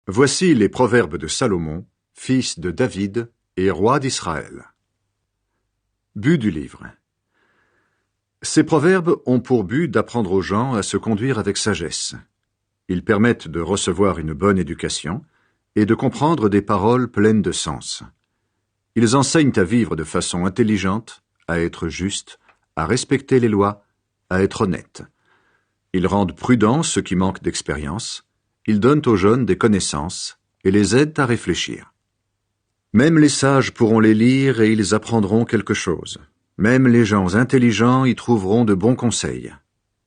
Voici les proverbes de Salomon, fils de David et roi d'Israël. But du livre. Ces proverbes ont pour but d'apprendre aux gens à se conduire avec sagesse. Ils permettent de recevoir une bonne éducation et de comprendre des paroles pleines de sens. Ils enseignent à vivre de façon intelligente, à être juste, à respecter les lois, à être honnête. Ils rendent prudents ceux qui manquent d'expérience. Ils donnent aux jeunes des connaissances et les aident à réfléchir. Même les sages pourront les lire et ils apprendront quelque chose. Même les gens intelligents y trouveront de bons conseils.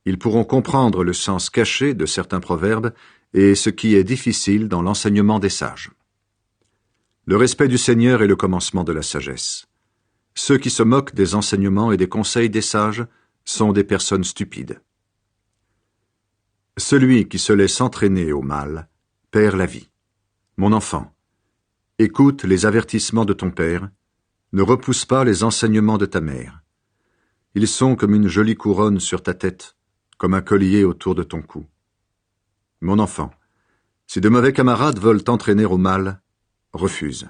Ils pourront comprendre le sens caché de certains proverbes et ce qui est difficile dans l'enseignement des sages. Le respect du Seigneur est le commencement de la sagesse. Ceux qui se moquent des enseignements et des conseils des sages sont des personnes stupides. Celui qui se laisse entraîner au mal perd la vie. Mon enfant, écoute les avertissements de ton père, ne repousse pas les enseignements de ta mère. Ils sont comme une jolie couronne sur ta tête, comme un collier autour de ton cou. Mon enfant, si de mauvais camarades veulent t'entraîner au mal, refuse.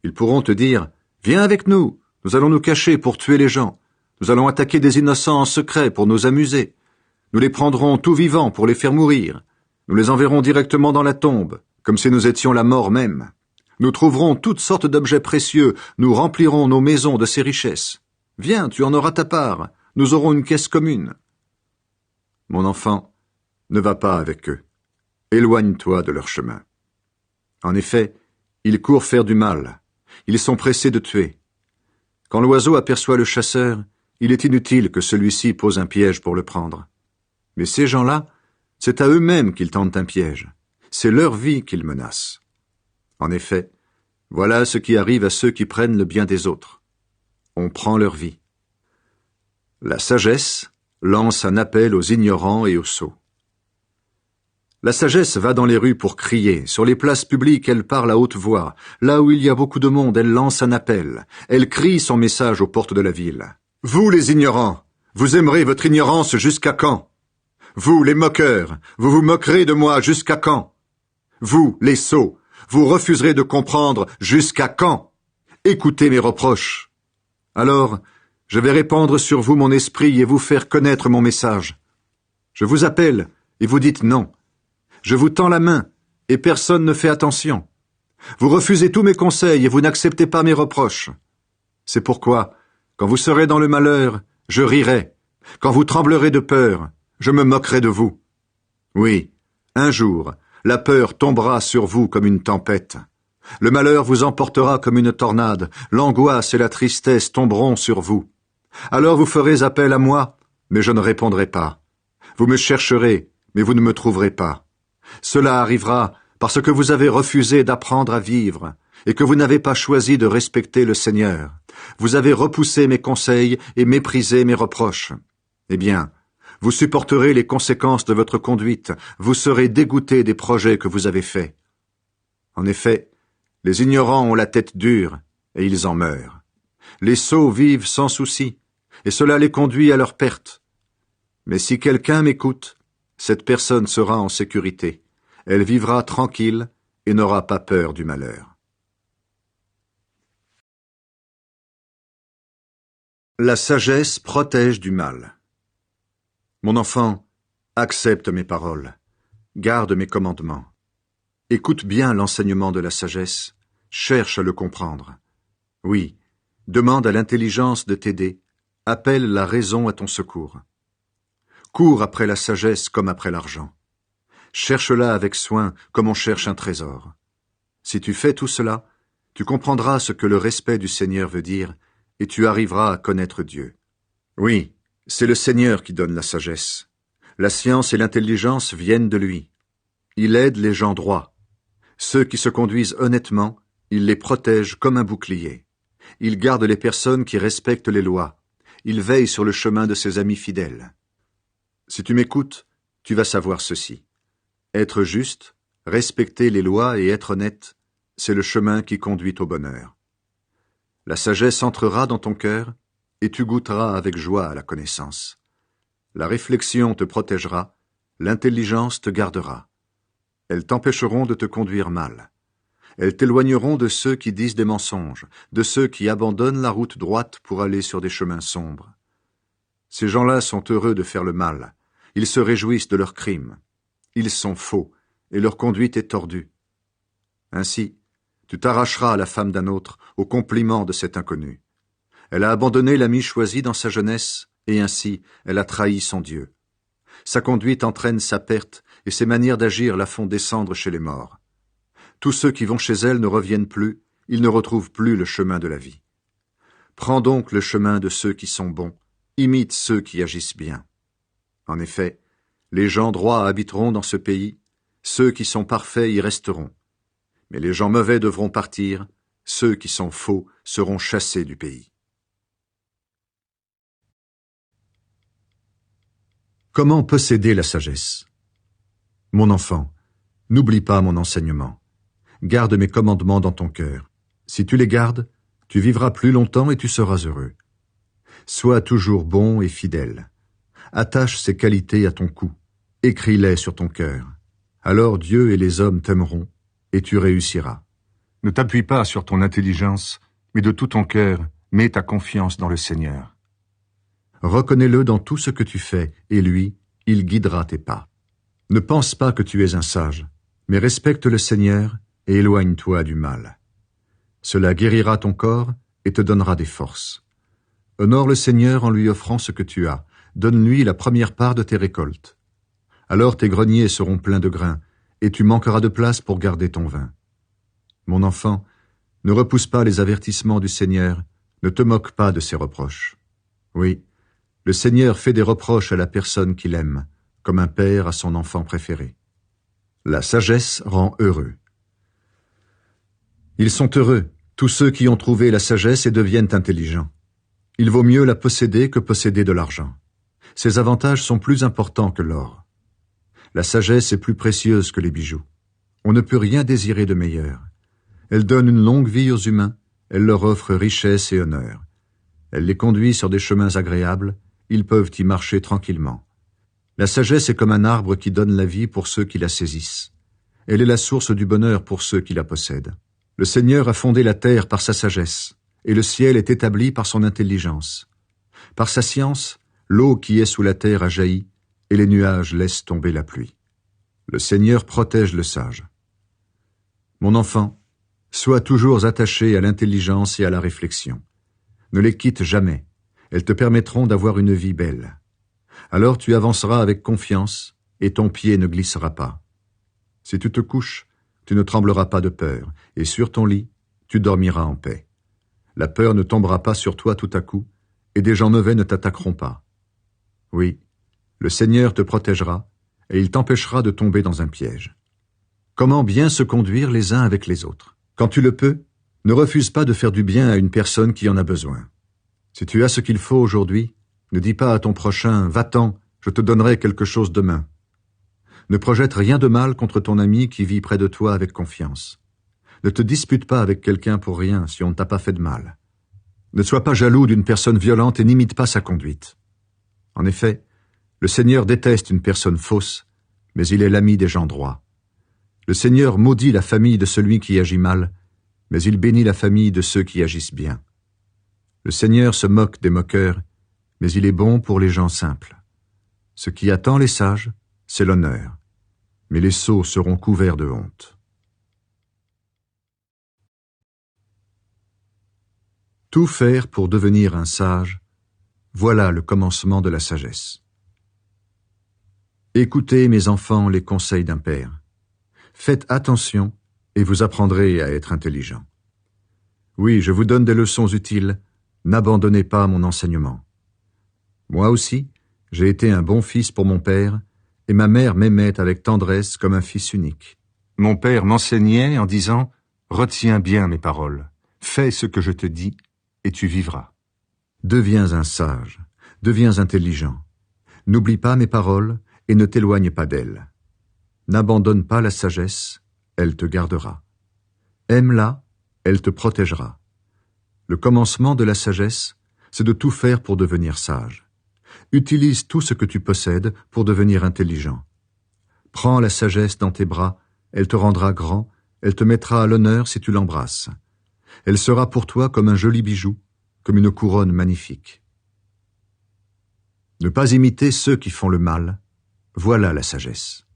Ils pourront te dire « Viens avec nous, nous allons nous cacher pour tuer les gens, nous allons attaquer des innocents en secret pour nous amuser. Nous les prendrons tout vivants pour les faire mourir. Nous les enverrons directement dans la tombe, comme si nous étions la mort même. Nous trouverons toutes sortes d'objets précieux, nous remplirons nos maisons de ces richesses. Viens, tu en auras ta part, nous aurons une caisse commune. » Mon enfant, ne va pas avec eux. Éloigne-toi de leur chemin. En effet, ils courent faire du mal. Ils sont pressés de tuer. Quand l'oiseau aperçoit le chasseur, il est inutile que celui-ci pose un piège pour le prendre. Mais ces gens-là, c'est à eux-mêmes qu'ils tentent un piège. C'est leur vie qu'ils menacent. En effet, voilà ce qui arrive à ceux qui prennent le bien des autres. On prend leur vie. La sagesse lance un appel aux ignorants et aux sots. La sagesse va dans les rues pour crier. Sur les places publiques, elle parle à haute voix. Là où il y a beaucoup de monde, elle lance un appel. Elle crie son message aux portes de la ville. « Vous, les ignorants, vous aimerez votre ignorance jusqu'à quand ? Vous, les moqueurs, vous vous moquerez de moi jusqu'à quand ? Vous, les sots, vous refuserez de comprendre jusqu'à quand ? Écoutez mes reproches. Alors, je vais répandre sur vous mon esprit et vous faire connaître mon message. Je vous appelle et vous dites non. Je vous tends la main et personne ne fait attention. Vous refusez tous mes conseils et vous n'acceptez pas mes reproches. C'est pourquoi, quand vous serez dans le malheur, je rirai. Quand vous tremblerez de peur, je me moquerai de vous. Oui, un jour, la peur tombera sur vous comme une tempête. Le malheur vous emportera comme une tornade. L'angoisse et la tristesse tomberont sur vous. Alors vous ferez appel à moi, mais je ne répondrai pas. Vous me chercherez, mais vous ne me trouverez pas. Cela arrivera parce que vous avez refusé d'apprendre à vivre et que vous n'avez pas choisi de respecter le Seigneur. Vous avez repoussé mes conseils et méprisé mes reproches. Eh bien, vous supporterez les conséquences de votre conduite, vous serez dégoûtés des projets que vous avez faits. En effet, les ignorants ont la tête dure, et ils en meurent. Les sots vivent sans souci, et cela les conduit à leur perte. Mais si quelqu'un m'écoute, cette personne sera en sécurité. Elle vivra tranquille et n'aura pas peur du malheur. La sagesse protège du mal. Mon enfant, accepte mes paroles, garde mes commandements. Écoute bien l'enseignement de la sagesse, cherche à le comprendre. Oui, demande à l'intelligence de t'aider, appelle la raison à ton secours. Cours après la sagesse comme après l'argent. Cherche-la avec soin comme on cherche un trésor. Si tu fais tout cela, tu comprendras ce que le respect du Seigneur veut dire et tu arriveras à connaître Dieu. Oui, c'est le Seigneur qui donne la sagesse. La science et l'intelligence viennent de lui. Il aide les gens droits. Ceux qui se conduisent honnêtement, il les protège comme un bouclier. Il garde les personnes qui respectent les lois. Il veille sur le chemin de ses amis fidèles. Si tu m'écoutes, tu vas savoir ceci. Être juste, respecter les lois et être honnête, c'est le chemin qui conduit au bonheur. La sagesse entrera dans ton cœur, et tu goûteras avec joie à la connaissance. La réflexion te protégera, l'intelligence te gardera. Elles t'empêcheront de te conduire mal. Elles t'éloigneront de ceux qui disent des mensonges, de ceux qui abandonnent la route droite pour aller sur des chemins sombres. Ces gens-là sont heureux de faire le mal. Ils se réjouissent de leurs crimes. Ils sont faux, et leur conduite est tordue. Ainsi, tu t'arracheras à la femme d'un autre, au compliment de cet inconnu. Elle a abandonné l'ami choisi dans sa jeunesse, et ainsi elle a trahi son Dieu. Sa conduite entraîne sa perte, et ses manières d'agir la font descendre chez les morts. Tous ceux qui vont chez elle ne reviennent plus, ils ne retrouvent plus le chemin de la vie. Prends donc le chemin de ceux qui sont bons, imite ceux qui agissent bien. En effet, les gens droits habiteront dans ce pays, ceux qui sont parfaits y resteront. Mais les gens mauvais devront partir, ceux qui sont faux seront chassés du pays. Comment posséder la sagesse? Mon enfant, n'oublie pas mon enseignement. Garde mes commandements dans ton cœur. Si tu les gardes, tu vivras plus longtemps et tu seras heureux. Sois toujours bon et fidèle. Attache ces qualités à ton cou. Écris-les sur ton cœur. Alors Dieu et les hommes t'aimeront, et tu réussiras. Ne t'appuie pas sur ton intelligence, mais de tout ton cœur, mets ta confiance dans le Seigneur. Reconnais-le dans tout ce que tu fais, et lui, il guidera tes pas. Ne pense pas que tu es un sage, mais respecte le Seigneur et éloigne-toi du mal. Cela guérira ton corps et te donnera des forces. Honore le Seigneur en lui offrant ce que tu as. Donne-lui la première part de tes récoltes. Alors tes greniers seront pleins de grains, et tu manqueras de place pour garder ton vin. Mon enfant, ne repousse pas les avertissements du Seigneur, ne te moque pas de ses reproches. Oui, le Seigneur fait des reproches à la personne qu'il aime, comme un père à son enfant préféré. La sagesse rend heureux. Ils sont heureux, tous ceux qui ont trouvé la sagesse et deviennent intelligents. Il vaut mieux la posséder que posséder de l'argent. Ses avantages sont plus importants que l'or. La sagesse est plus précieuse que les bijoux. On ne peut rien désirer de meilleur. Elle donne une longue vie aux humains, elle leur offre richesse et honneur. Elle les conduit sur des chemins agréables, ils peuvent y marcher tranquillement. La sagesse est comme un arbre qui donne la vie pour ceux qui la saisissent. Elle est la source du bonheur pour ceux qui la possèdent. Le Seigneur a fondé la terre par sa sagesse, et le ciel est établi par son intelligence. Par sa science, l'eau qui est sous la terre a jailli, et les nuages laissent tomber la pluie. Le Seigneur protège le sage. Mon enfant, sois toujours attaché à l'intelligence et à la réflexion. Ne les quitte jamais, elles te permettront d'avoir une vie belle. Alors tu avanceras avec confiance, et ton pied ne glissera pas. Si tu te couches, tu ne trembleras pas de peur, et sur ton lit, tu dormiras en paix. La peur ne tombera pas sur toi tout à coup, et des gens mauvais ne t'attaqueront pas. Oui, le Seigneur te protégera, et il t'empêchera de tomber dans un piège. Comment bien se conduire les uns avec les autres? Quand tu le peux, ne refuse pas de faire du bien à une personne qui en a besoin. Si tu as ce qu'il faut aujourd'hui, ne dis pas à ton prochain « Va-t'en, je te donnerai quelque chose demain ». Ne projette rien de mal contre ton ami qui vit près de toi avec confiance. Ne te dispute pas avec quelqu'un pour rien si on ne t'a pas fait de mal. Ne sois pas jaloux d'une personne violente et n'imite pas sa conduite. En effet, le Seigneur déteste une personne fausse, mais il est l'ami des gens droits. Le Seigneur maudit la famille de celui qui agit mal, mais il bénit la famille de ceux qui agissent bien. Le Seigneur se moque des moqueurs, mais il est bon pour les gens simples. Ce qui attend les sages, c'est l'honneur, mais les sots seront couverts de honte. Tout faire pour devenir un sage, voilà le commencement de la sagesse. Écoutez, mes enfants, les conseils d'un père. Faites attention et vous apprendrez à être intelligent. Oui, je vous donne des leçons utiles, n'abandonnez pas mon enseignement. Moi aussi, j'ai été un bon fils pour mon père, et ma mère m'aimait avec tendresse comme un fils unique. Mon père m'enseignait en disant « Retiens bien mes paroles, fais ce que je te dis, et tu vivras. » Deviens un sage, deviens intelligent. N'oublie pas mes paroles et ne t'éloigne pas d'elles. N'abandonne pas la sagesse, elle te gardera. Aime-la, elle te protégera. Le commencement de la sagesse, c'est de tout faire pour devenir sage. Utilise tout ce que tu possèdes pour devenir intelligent. Prends la sagesse dans tes bras Elle te rendra grand, elle te mettra à l'honneur si tu l'embrasses. Elle sera pour toi comme un joli bijou, comme une couronne magnifique. Ne pas imiter ceux qui font le mal, voilà la sagesse.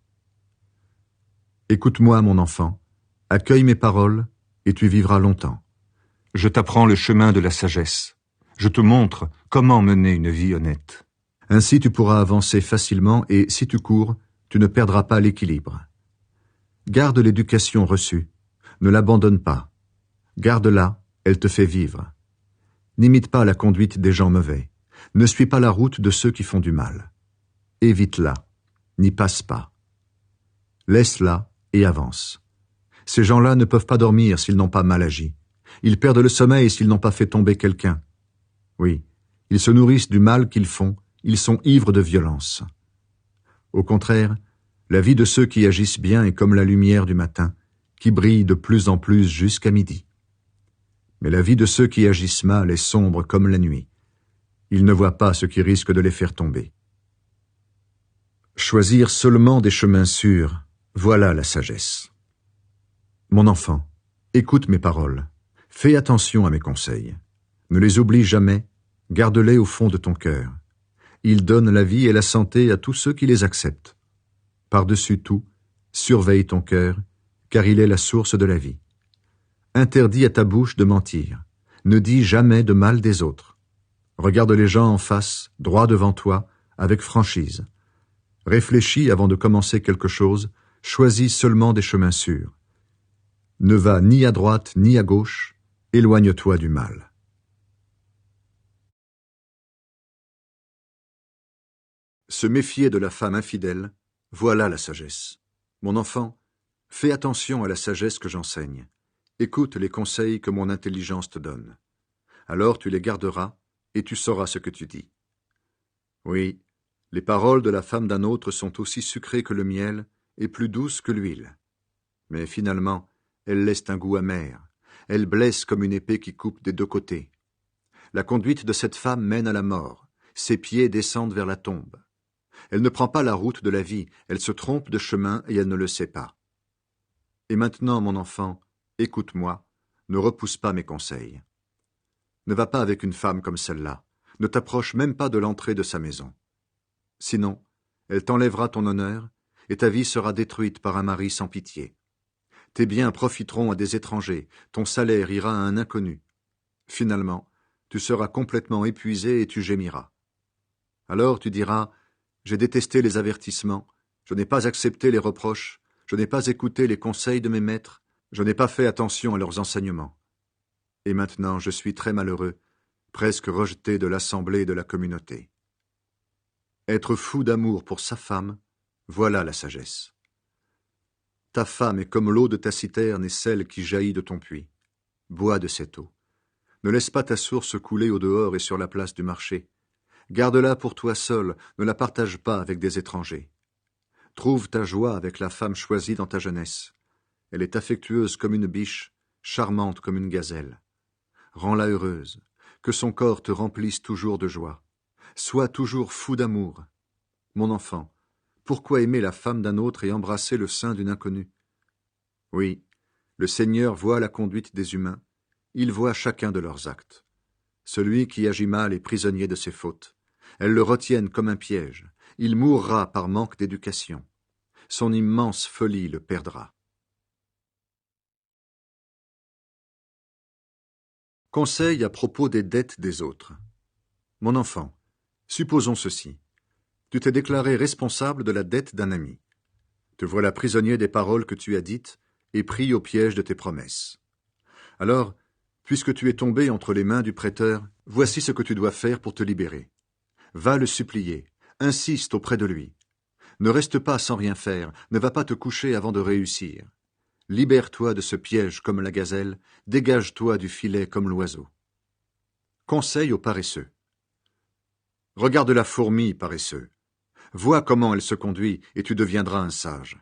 Écoute-moi, mon enfant, accueille mes paroles, et tu vivras longtemps. Je t'apprends le chemin de la sagesse. Je te montre comment mener une vie honnête. Ainsi tu pourras avancer facilement et, si tu cours, tu ne perdras pas l'équilibre. Garde l'éducation reçue, ne l'abandonne pas. Garde-la, elle te fait vivre. N'imite pas la conduite des gens mauvais. Ne suis pas la route de ceux qui font du mal. Évite-la, n'y passe pas. Laisse-la et avance. Ces gens-là ne peuvent pas dormir s'ils n'ont pas mal agi. Ils perdent le sommeil s'ils n'ont pas fait tomber quelqu'un. Oui, ils se nourrissent du mal qu'ils font, ils sont ivres de violence. Au contraire, la vie de ceux qui agissent bien est comme la lumière du matin, qui brille de plus en plus jusqu'à midi. Mais la vie de ceux qui agissent mal est sombre comme la nuit. Ils ne voient pas ce qui risque de les faire tomber. Choisir seulement des chemins sûrs, voilà la sagesse. Mon enfant, écoute mes paroles. Fais attention à mes conseils. Ne les oublie jamais, garde-les au fond de ton cœur. Ils donnent la vie et la santé à tous ceux qui les acceptent. Par-dessus tout, surveille ton cœur, car il est la source de la vie. Interdis à ta bouche de mentir. Ne dis jamais de mal des autres. Regarde les gens en face, droit devant toi, avec franchise. Réfléchis avant de commencer quelque chose, choisis seulement des chemins sûrs. Ne va ni à droite ni à gauche, éloigne-toi du mal. Se méfier de la femme infidèle, voilà la sagesse. Mon enfant, fais attention à la sagesse que j'enseigne. Écoute les conseils que mon intelligence te donne. Alors tu les garderas et tu sauras ce que tu dis. Oui, les paroles de la femme d'un autre sont aussi sucrées que le miel et plus douces que l'huile. Mais finalement, elles laissent un goût amer. Elles blessent comme une épée qui coupe des deux côtés. La conduite de cette femme mène à la mort. Ses pieds descendent vers la tombe. Elle ne prend pas la route de la vie, elle se trompe de chemin et elle ne le sait pas. Et maintenant, mon enfant, écoute-moi, ne repousse pas mes conseils. Ne va pas avec une femme comme celle-là, ne t'approche même pas de l'entrée de sa maison. Sinon, elle t'enlèvera ton honneur et ta vie sera détruite par un mari sans pitié. Tes biens profiteront à des étrangers, ton salaire ira à un inconnu. Finalement, tu seras complètement épuisé et tu gémiras. Alors tu diras « J'ai détesté les avertissements, je n'ai pas accepté les reproches, je n'ai pas écouté les conseils de mes maîtres, je n'ai pas fait attention à leurs enseignements. Et maintenant je suis très malheureux, presque rejeté de l'assemblée et de la communauté. » Être fou d'amour pour sa femme, voilà la sagesse. Ta femme est comme l'eau de ta citerne et celle qui jaillit de ton puits. Bois de cette eau. Ne laisse pas ta source couler au dehors et sur la place du marché. Garde-la pour toi seul, ne la partage pas avec des étrangers. Trouve ta joie avec la femme choisie dans ta jeunesse. Elle est affectueuse comme une biche, charmante comme une gazelle. Rends-la heureuse, que son corps te remplisse toujours de joie. Sois toujours fou d'amour. Mon enfant, pourquoi aimer la femme d'un autre et embrasser le sein d'une inconnue? Oui, le Seigneur voit la conduite des humains, il voit chacun de leurs actes. Celui qui agit mal est prisonnier de ses fautes. Elles le retiennent comme un piège. Il mourra par manque d'éducation. Son immense folie le perdra. Conseil à propos des dettes des autres. Mon enfant, supposons ceci. Tu t'es déclaré responsable de la dette d'un ami. Te voilà prisonnier des paroles que tu as dites et pris au piège de tes promesses. Alors, puisque tu es tombé entre les mains du prêteur, voici ce que tu dois faire pour te libérer. Va le supplier, insiste auprès de lui. Ne reste pas sans rien faire, ne va pas te coucher avant de réussir. Libère-toi de ce piège comme la gazelle, dégage-toi du filet comme l'oiseau. Conseil aux paresseux. Regarde la fourmi, paresseux. Vois comment elle se conduit, et tu deviendras un sage.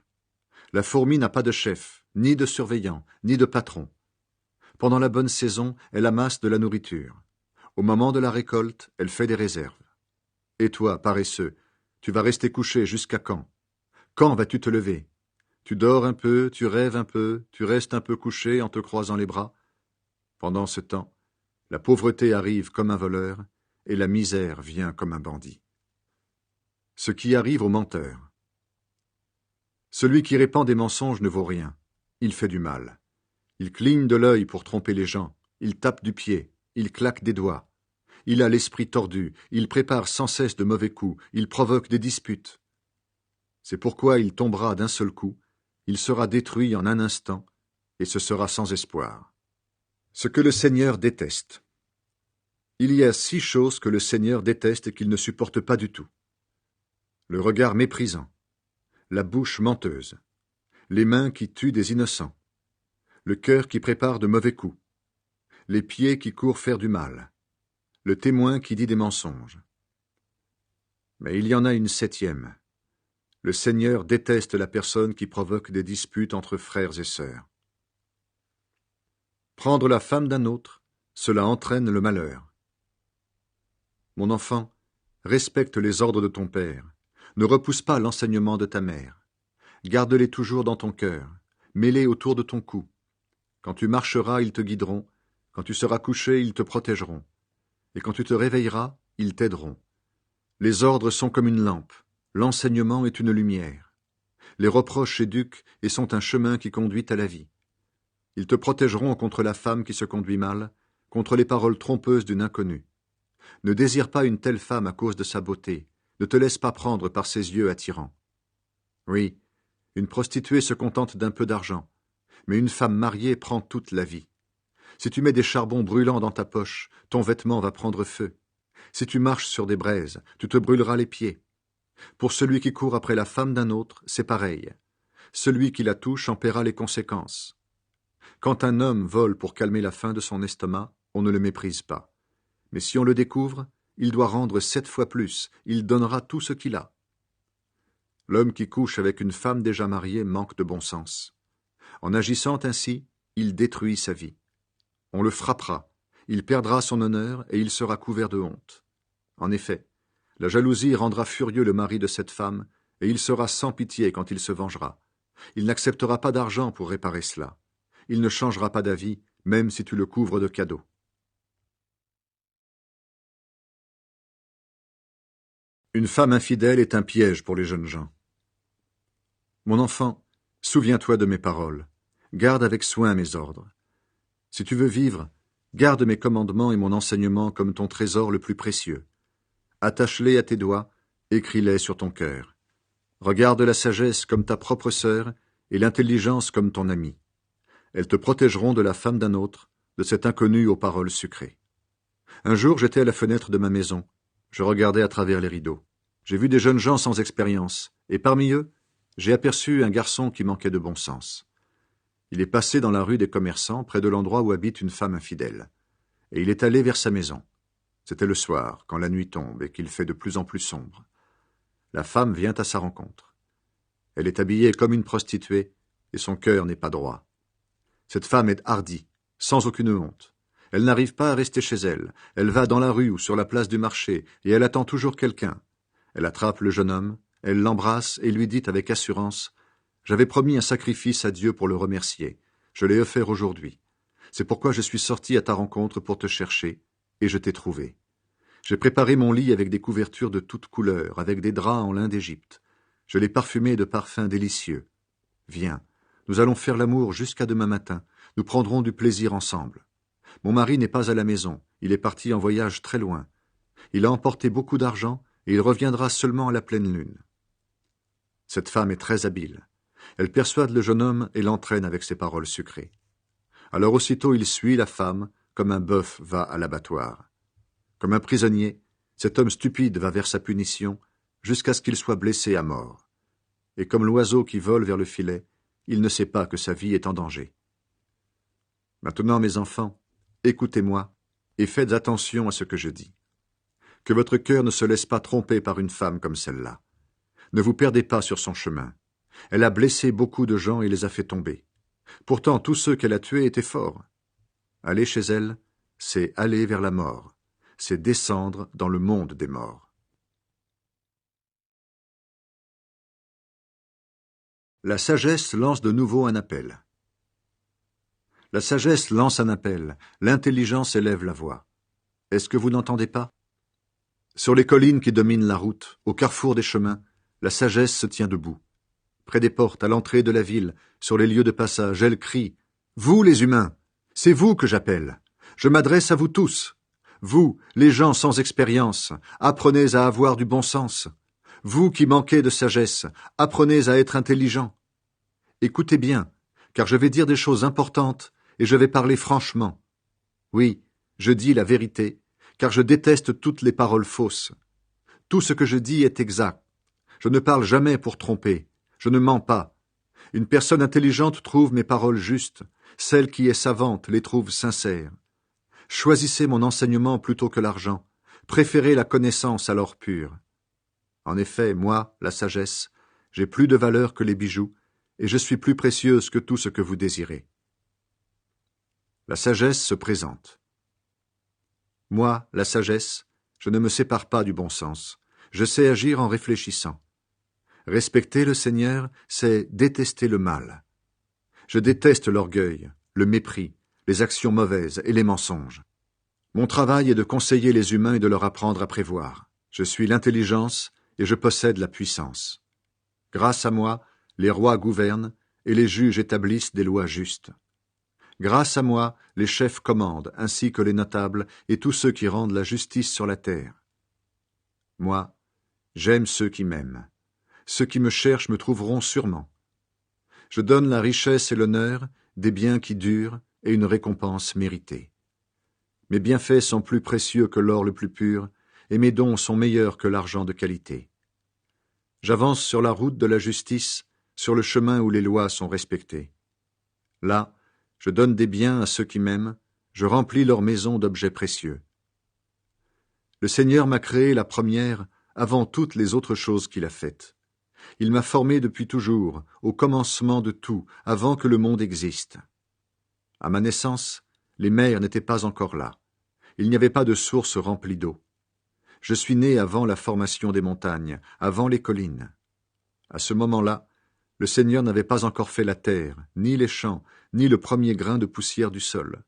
La fourmi n'a pas de chef, ni de surveillant, ni de patron. Pendant la bonne saison, elle amasse de la nourriture. Au moment de la récolte, elle fait des réserves. Et toi, paresseux, tu vas rester couché jusqu'à quand? Quand vas-tu te lever? Tu dors un peu, tu rêves un peu, tu restes un peu couché en te croisant les bras. Pendant ce temps, la pauvreté arrive comme un voleur, et la misère vient comme un bandit. Ce qui arrive aux menteurs. Celui qui répand des mensonges ne vaut rien. Il fait du mal. Il cligne de l'œil pour tromper les gens. Il tape du pied. Il claque des doigts. Il a l'esprit tordu. Il prépare sans cesse de mauvais coups. Il provoque des disputes. C'est pourquoi il tombera d'un seul coup. Il sera détruit en un instant, et ce sera sans espoir. Ce que le Seigneur déteste. Il y a 6 choses que le Seigneur déteste et qu'il ne supporte pas du tout. Le regard méprisant, la bouche menteuse, les mains qui tuent des innocents, le cœur qui prépare de mauvais coups, les pieds qui courent faire du mal, le témoin qui dit des mensonges. Mais il y en a une 7e. Le Seigneur déteste la personne qui provoque des disputes entre frères et sœurs. Prendre la femme d'un autre, cela entraîne le malheur. Mon enfant, respecte les ordres de ton père. Ne repousse pas l'enseignement de ta mère. Garde-les toujours dans ton cœur. Mets-les autour de ton cou. Quand tu marcheras, ils te guideront. Quand tu seras couché, ils te protégeront. Et quand tu te réveilleras, ils t'aideront. Les ordres sont comme une lampe. L'enseignement est une lumière. Les reproches éduquent et sont un chemin qui conduit à la vie. Ils te protégeront contre la femme qui se conduit mal, contre les paroles trompeuses d'une inconnue. Ne désire pas une telle femme à cause de sa beauté. Ne te laisse pas prendre par ses yeux attirants. Oui, une prostituée se contente d'un peu d'argent, mais une femme mariée prend toute la vie. Si tu mets des charbons brûlants dans ta poche, ton vêtement va prendre feu. Si tu marches sur des braises, tu te brûleras les pieds. Pour celui qui court après la femme d'un autre, c'est pareil. Celui qui la touche en paiera les conséquences. Quand un homme vole pour calmer la faim de son estomac, on ne le méprise pas. Mais si on le découvre, il doit rendre 7 fois plus, il donnera tout ce qu'il a. L'homme qui couche avec une femme déjà mariée manque de bon sens. En agissant ainsi, il détruit sa vie. On le frappera, il perdra son honneur et il sera couvert de honte. En effet, la jalousie rendra furieux le mari de cette femme, et il sera sans pitié quand il se vengera. Il n'acceptera pas d'argent pour réparer cela. Il ne changera pas d'avis, même si tu le couvres de cadeaux. Une femme infidèle est un piège pour les jeunes gens. Mon enfant, souviens-toi de mes paroles. Garde avec soin mes ordres. Si tu veux vivre, garde mes commandements et mon enseignement comme ton trésor le plus précieux. Attache-les à tes doigts, écris-les sur ton cœur. Regarde la sagesse comme ta propre sœur et l'intelligence comme ton amie. Elles te protégeront de la femme d'un autre, de cet inconnu aux paroles sucrées. Un jour, j'étais à la fenêtre de ma maison. Je regardais à travers les rideaux. J'ai vu des jeunes gens sans expérience, et parmi eux, j'ai aperçu un garçon qui manquait de bon sens. Il est passé dans la rue des commerçants, près de l'endroit où habite une femme infidèle, et il est allé vers sa maison. C'était le soir, quand la nuit tombe et qu'il fait de plus en plus sombre. La femme vient à sa rencontre. Elle est habillée comme une prostituée, et son cœur n'est pas droit. Cette femme est hardie, sans aucune honte. Elle n'arrive pas à rester chez elle. Elle va dans la rue ou sur la place du marché, et elle attend toujours quelqu'un. Elle attrape le jeune homme, elle l'embrasse et lui dit avec assurance « J'avais promis un sacrifice à Dieu pour le remercier. Je l'ai offert aujourd'hui. C'est pourquoi je suis sorti à ta rencontre pour te chercher, et je t'ai trouvé. J'ai préparé mon lit avec des couvertures de toutes couleurs, avec des draps en lin d'Égypte. Je l'ai parfumé de parfums délicieux. Viens, nous allons faire l'amour jusqu'à demain matin. Nous prendrons du plaisir ensemble. Mon mari n'est pas à la maison. Il est parti en voyage très loin. Il a emporté beaucoup d'argent et il reviendra seulement à la pleine lune. » Cette femme est très habile. Elle persuade le jeune homme et l'entraîne avec ses paroles sucrées. Alors aussitôt il suit la femme, comme un bœuf va à l'abattoir. Comme un prisonnier, cet homme stupide va vers sa punition, jusqu'à ce qu'il soit blessé à mort. Et comme l'oiseau qui vole vers le filet, il ne sait pas que sa vie est en danger. Maintenant, mes enfants, écoutez-moi et faites attention à ce que je dis. Que votre cœur ne se laisse pas tromper par une femme comme celle-là. Ne vous perdez pas sur son chemin. Elle a blessé beaucoup de gens et les a fait tomber. Pourtant, tous ceux qu'elle a tués étaient forts. Aller chez elle, c'est aller vers la mort. C'est descendre dans le monde des morts. La sagesse lance de nouveau un appel. La sagesse lance un appel, l'intelligence élève la voix. Est-ce que vous n'entendez pas? Sur les collines qui dominent la route, au carrefour des chemins, la sagesse se tient debout. Près des portes, à l'entrée de la ville, sur les lieux de passage, elle crie « Vous, les humains, c'est vous que j'appelle. Je m'adresse à vous tous. Vous, les gens sans expérience, apprenez à avoir du bon sens. Vous qui manquez de sagesse, apprenez à être intelligents. Écoutez bien, car je vais dire des choses importantes et je vais parler franchement. Oui, je dis la vérité, car je déteste toutes les paroles fausses. Tout ce que je dis est exact. Je ne parle jamais pour tromper. Je ne mens pas. Une personne intelligente trouve mes paroles justes. Celle qui est savante les trouve sincères. Choisissez mon enseignement plutôt que l'argent. Préférez la connaissance à l'or pur. En effet, moi, la sagesse, j'ai plus de valeur que les bijoux, et je suis plus précieuse que tout ce que vous désirez. La sagesse se présente. Moi, la sagesse, je ne me sépare pas du bon sens. Je sais agir en réfléchissant. Respecter le Seigneur, c'est détester le mal. Je déteste l'orgueil, le mépris, les actions mauvaises et les mensonges. Mon travail est de conseiller les humains et de leur apprendre à prévoir. Je suis l'intelligence et je possède la puissance. Grâce à moi, les rois gouvernent et les juges établissent des lois justes. Grâce à moi, les chefs commandent, ainsi que les notables et tous ceux qui rendent la justice sur la terre. Moi, j'aime ceux qui m'aiment. Ceux qui me cherchent me trouveront sûrement. Je donne la richesse et l'honneur, des biens qui durent et une récompense méritée. Mes bienfaits sont plus précieux que l'or le plus pur, et mes dons sont meilleurs que l'argent de qualité. J'avance sur la route de la justice, sur le chemin où les lois sont respectées. Là, je donne des biens à ceux qui m'aiment, je remplis leur maison d'objets précieux. Le Seigneur m'a créé la première avant toutes les autres choses qu'il a faites. Il m'a formé depuis toujours, au commencement de tout, avant que le monde existe. À ma naissance, les mers n'étaient pas encore là. Il n'y avait pas de source remplie d'eau. Je suis né avant la formation des montagnes, avant les collines. À ce moment-là, le Seigneur n'avait pas encore fait la terre, ni les champs, ni le premier grain de poussière du sol.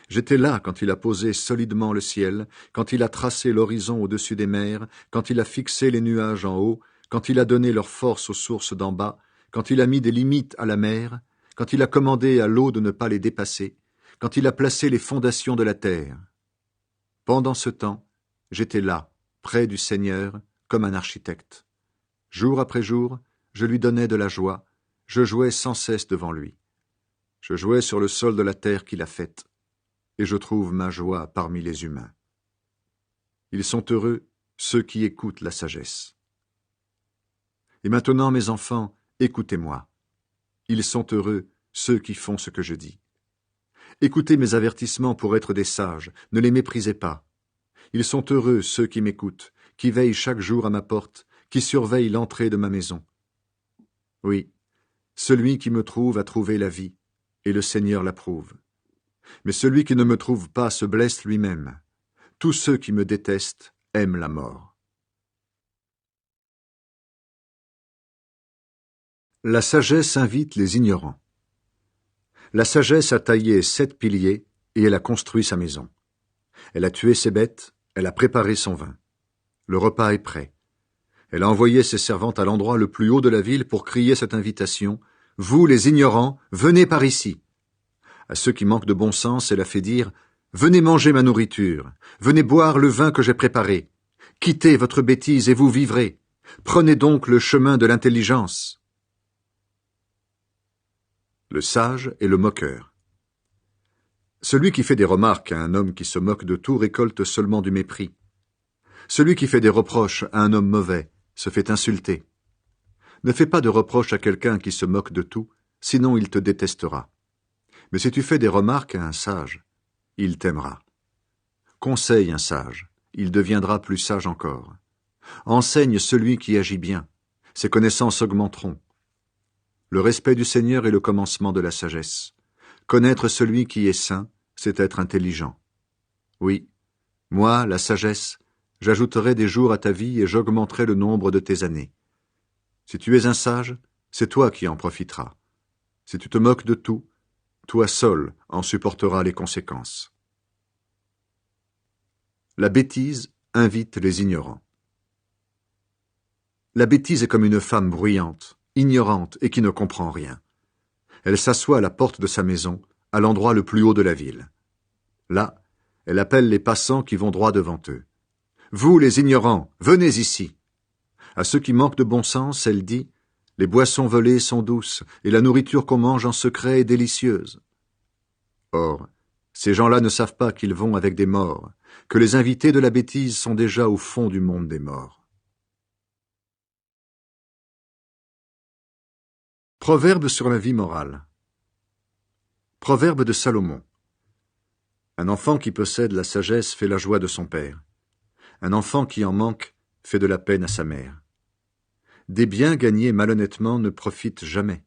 J'étais là quand il a posé solidement le ciel, quand il a tracé l'horizon au-dessus des mers, quand il a fixé les nuages en haut, quand il a donné leur force aux sources d'en bas, quand il a mis des limites à la mer, quand il a commandé à l'eau de ne pas les dépasser, quand il a placé les fondations de la terre. Pendant ce temps, j'étais là, près du Seigneur, comme un architecte. Jour après jour, je lui donnais de la joie, je jouais sans cesse devant lui. Je jouais sur le sol de la terre qu'il a faite, et je trouve ma joie parmi les humains. Ils sont heureux, ceux qui écoutent la sagesse. Et maintenant, mes enfants, écoutez-moi. Ils sont heureux, ceux qui font ce que je dis. Écoutez mes avertissements pour être des sages, ne les méprisez pas. Ils sont heureux, ceux qui m'écoutent, qui veillent chaque jour à ma porte, qui surveillent l'entrée de ma maison. Oui, celui qui me trouve a trouvé la vie, et le Seigneur l'approuve. Mais celui qui ne me trouve pas se blesse lui-même. Tous ceux qui me détestent aiment la mort. La sagesse invite les ignorants. La sagesse a taillé 7 piliers et elle a construit sa maison. Elle a tué ses bêtes, elle a préparé son vin. Le repas est prêt. Elle a envoyé ses servantes à l'endroit le plus haut de la ville pour crier cette invitation « Vous, les ignorants, venez par ici !» À ceux qui manquent de bon sens, elle a fait dire « Venez manger ma nourriture, venez boire le vin que j'ai préparé. Quittez votre bêtise et vous vivrez. Prenez donc le chemin de l'intelligence. » Le sage et le moqueur. Celui qui fait des remarques à un homme qui se moque de tout récolte seulement du mépris. Celui qui fait des reproches à un homme mauvais se fait insulter. Ne fais pas de reproches à quelqu'un qui se moque de tout, sinon il te détestera. Mais si tu fais des remarques à un sage, il t'aimera. Conseille un sage, il deviendra plus sage encore. Enseigne celui qui agit bien, ses connaissances augmenteront. Le respect du Seigneur est le commencement de la sagesse. Connaître celui qui est saint, c'est être intelligent. Oui, moi, la sagesse, j'ajouterai des jours à ta vie et j'augmenterai le nombre de tes années. Si tu es un sage, c'est toi qui en profiteras. Si tu te moques de tout, toi seul en supporteras les conséquences. La bêtise invite les ignorants. La bêtise est comme une femme bruyante, ignorante et qui ne comprend rien. Elle s'assoit à la porte de sa maison, à l'endroit le plus haut de la ville. Là, elle appelle les passants qui vont droit devant eux. « Vous, les ignorants, venez ici !» À ceux qui manquent de bon sens, elle dit « Les boissons volées sont douces, et la nourriture qu'on mange en secret est délicieuse. » Or, ces gens-là ne savent pas qu'ils vont avec des morts, que les invités de la bêtise sont déjà au fond du monde des morts. Proverbe sur la vie morale. Proverbe de Salomon. Un enfant qui possède la sagesse fait la joie de son père. Un enfant qui en manque fait de la peine à sa mère. Des biens gagnés malhonnêtement ne profitent jamais,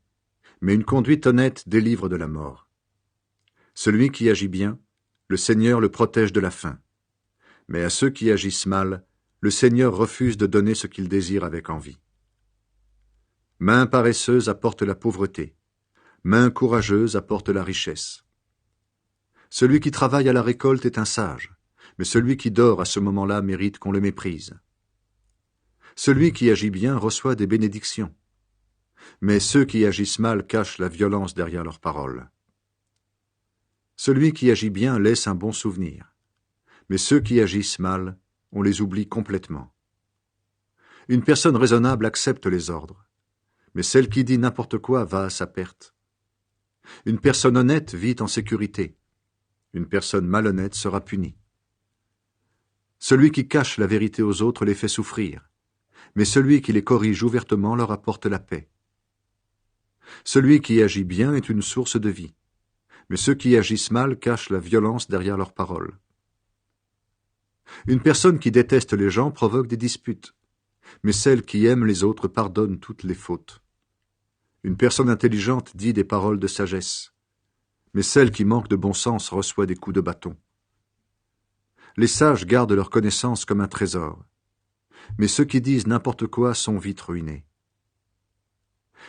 mais une conduite honnête délivre de la mort. Celui qui agit bien, le Seigneur le protège de la faim. Mais à ceux qui agissent mal, le Seigneur refuse de donner ce qu'ils désirent avec envie. Main paresseuse apporte la pauvreté, main courageuse apporte la richesse. Celui qui travaille à la récolte est un sage, mais celui qui dort à ce moment-là mérite qu'on le méprise. Celui qui agit bien reçoit des bénédictions, mais ceux qui agissent mal cachent la violence derrière leurs paroles. Celui qui agit bien laisse un bon souvenir, mais ceux qui agissent mal, on les oublie complètement. Une personne raisonnable accepte les ordres, mais celle qui dit n'importe quoi va à sa perte. Une personne honnête vit en sécurité. Une personne malhonnête sera punie. Celui qui cache la vérité aux autres les fait souffrir, mais celui qui les corrige ouvertement leur apporte la paix. Celui qui agit bien est une source de vie, mais ceux qui agissent mal cachent la violence derrière leurs paroles. Une personne qui déteste les gens provoque des disputes, mais celle qui aime les autres pardonne toutes les fautes. Une personne intelligente dit des paroles de sagesse, mais celle qui manque de bon sens reçoit des coups de bâton. Les sages gardent leur connaissance comme un trésor, mais ceux qui disent n'importe quoi sont vite ruinés.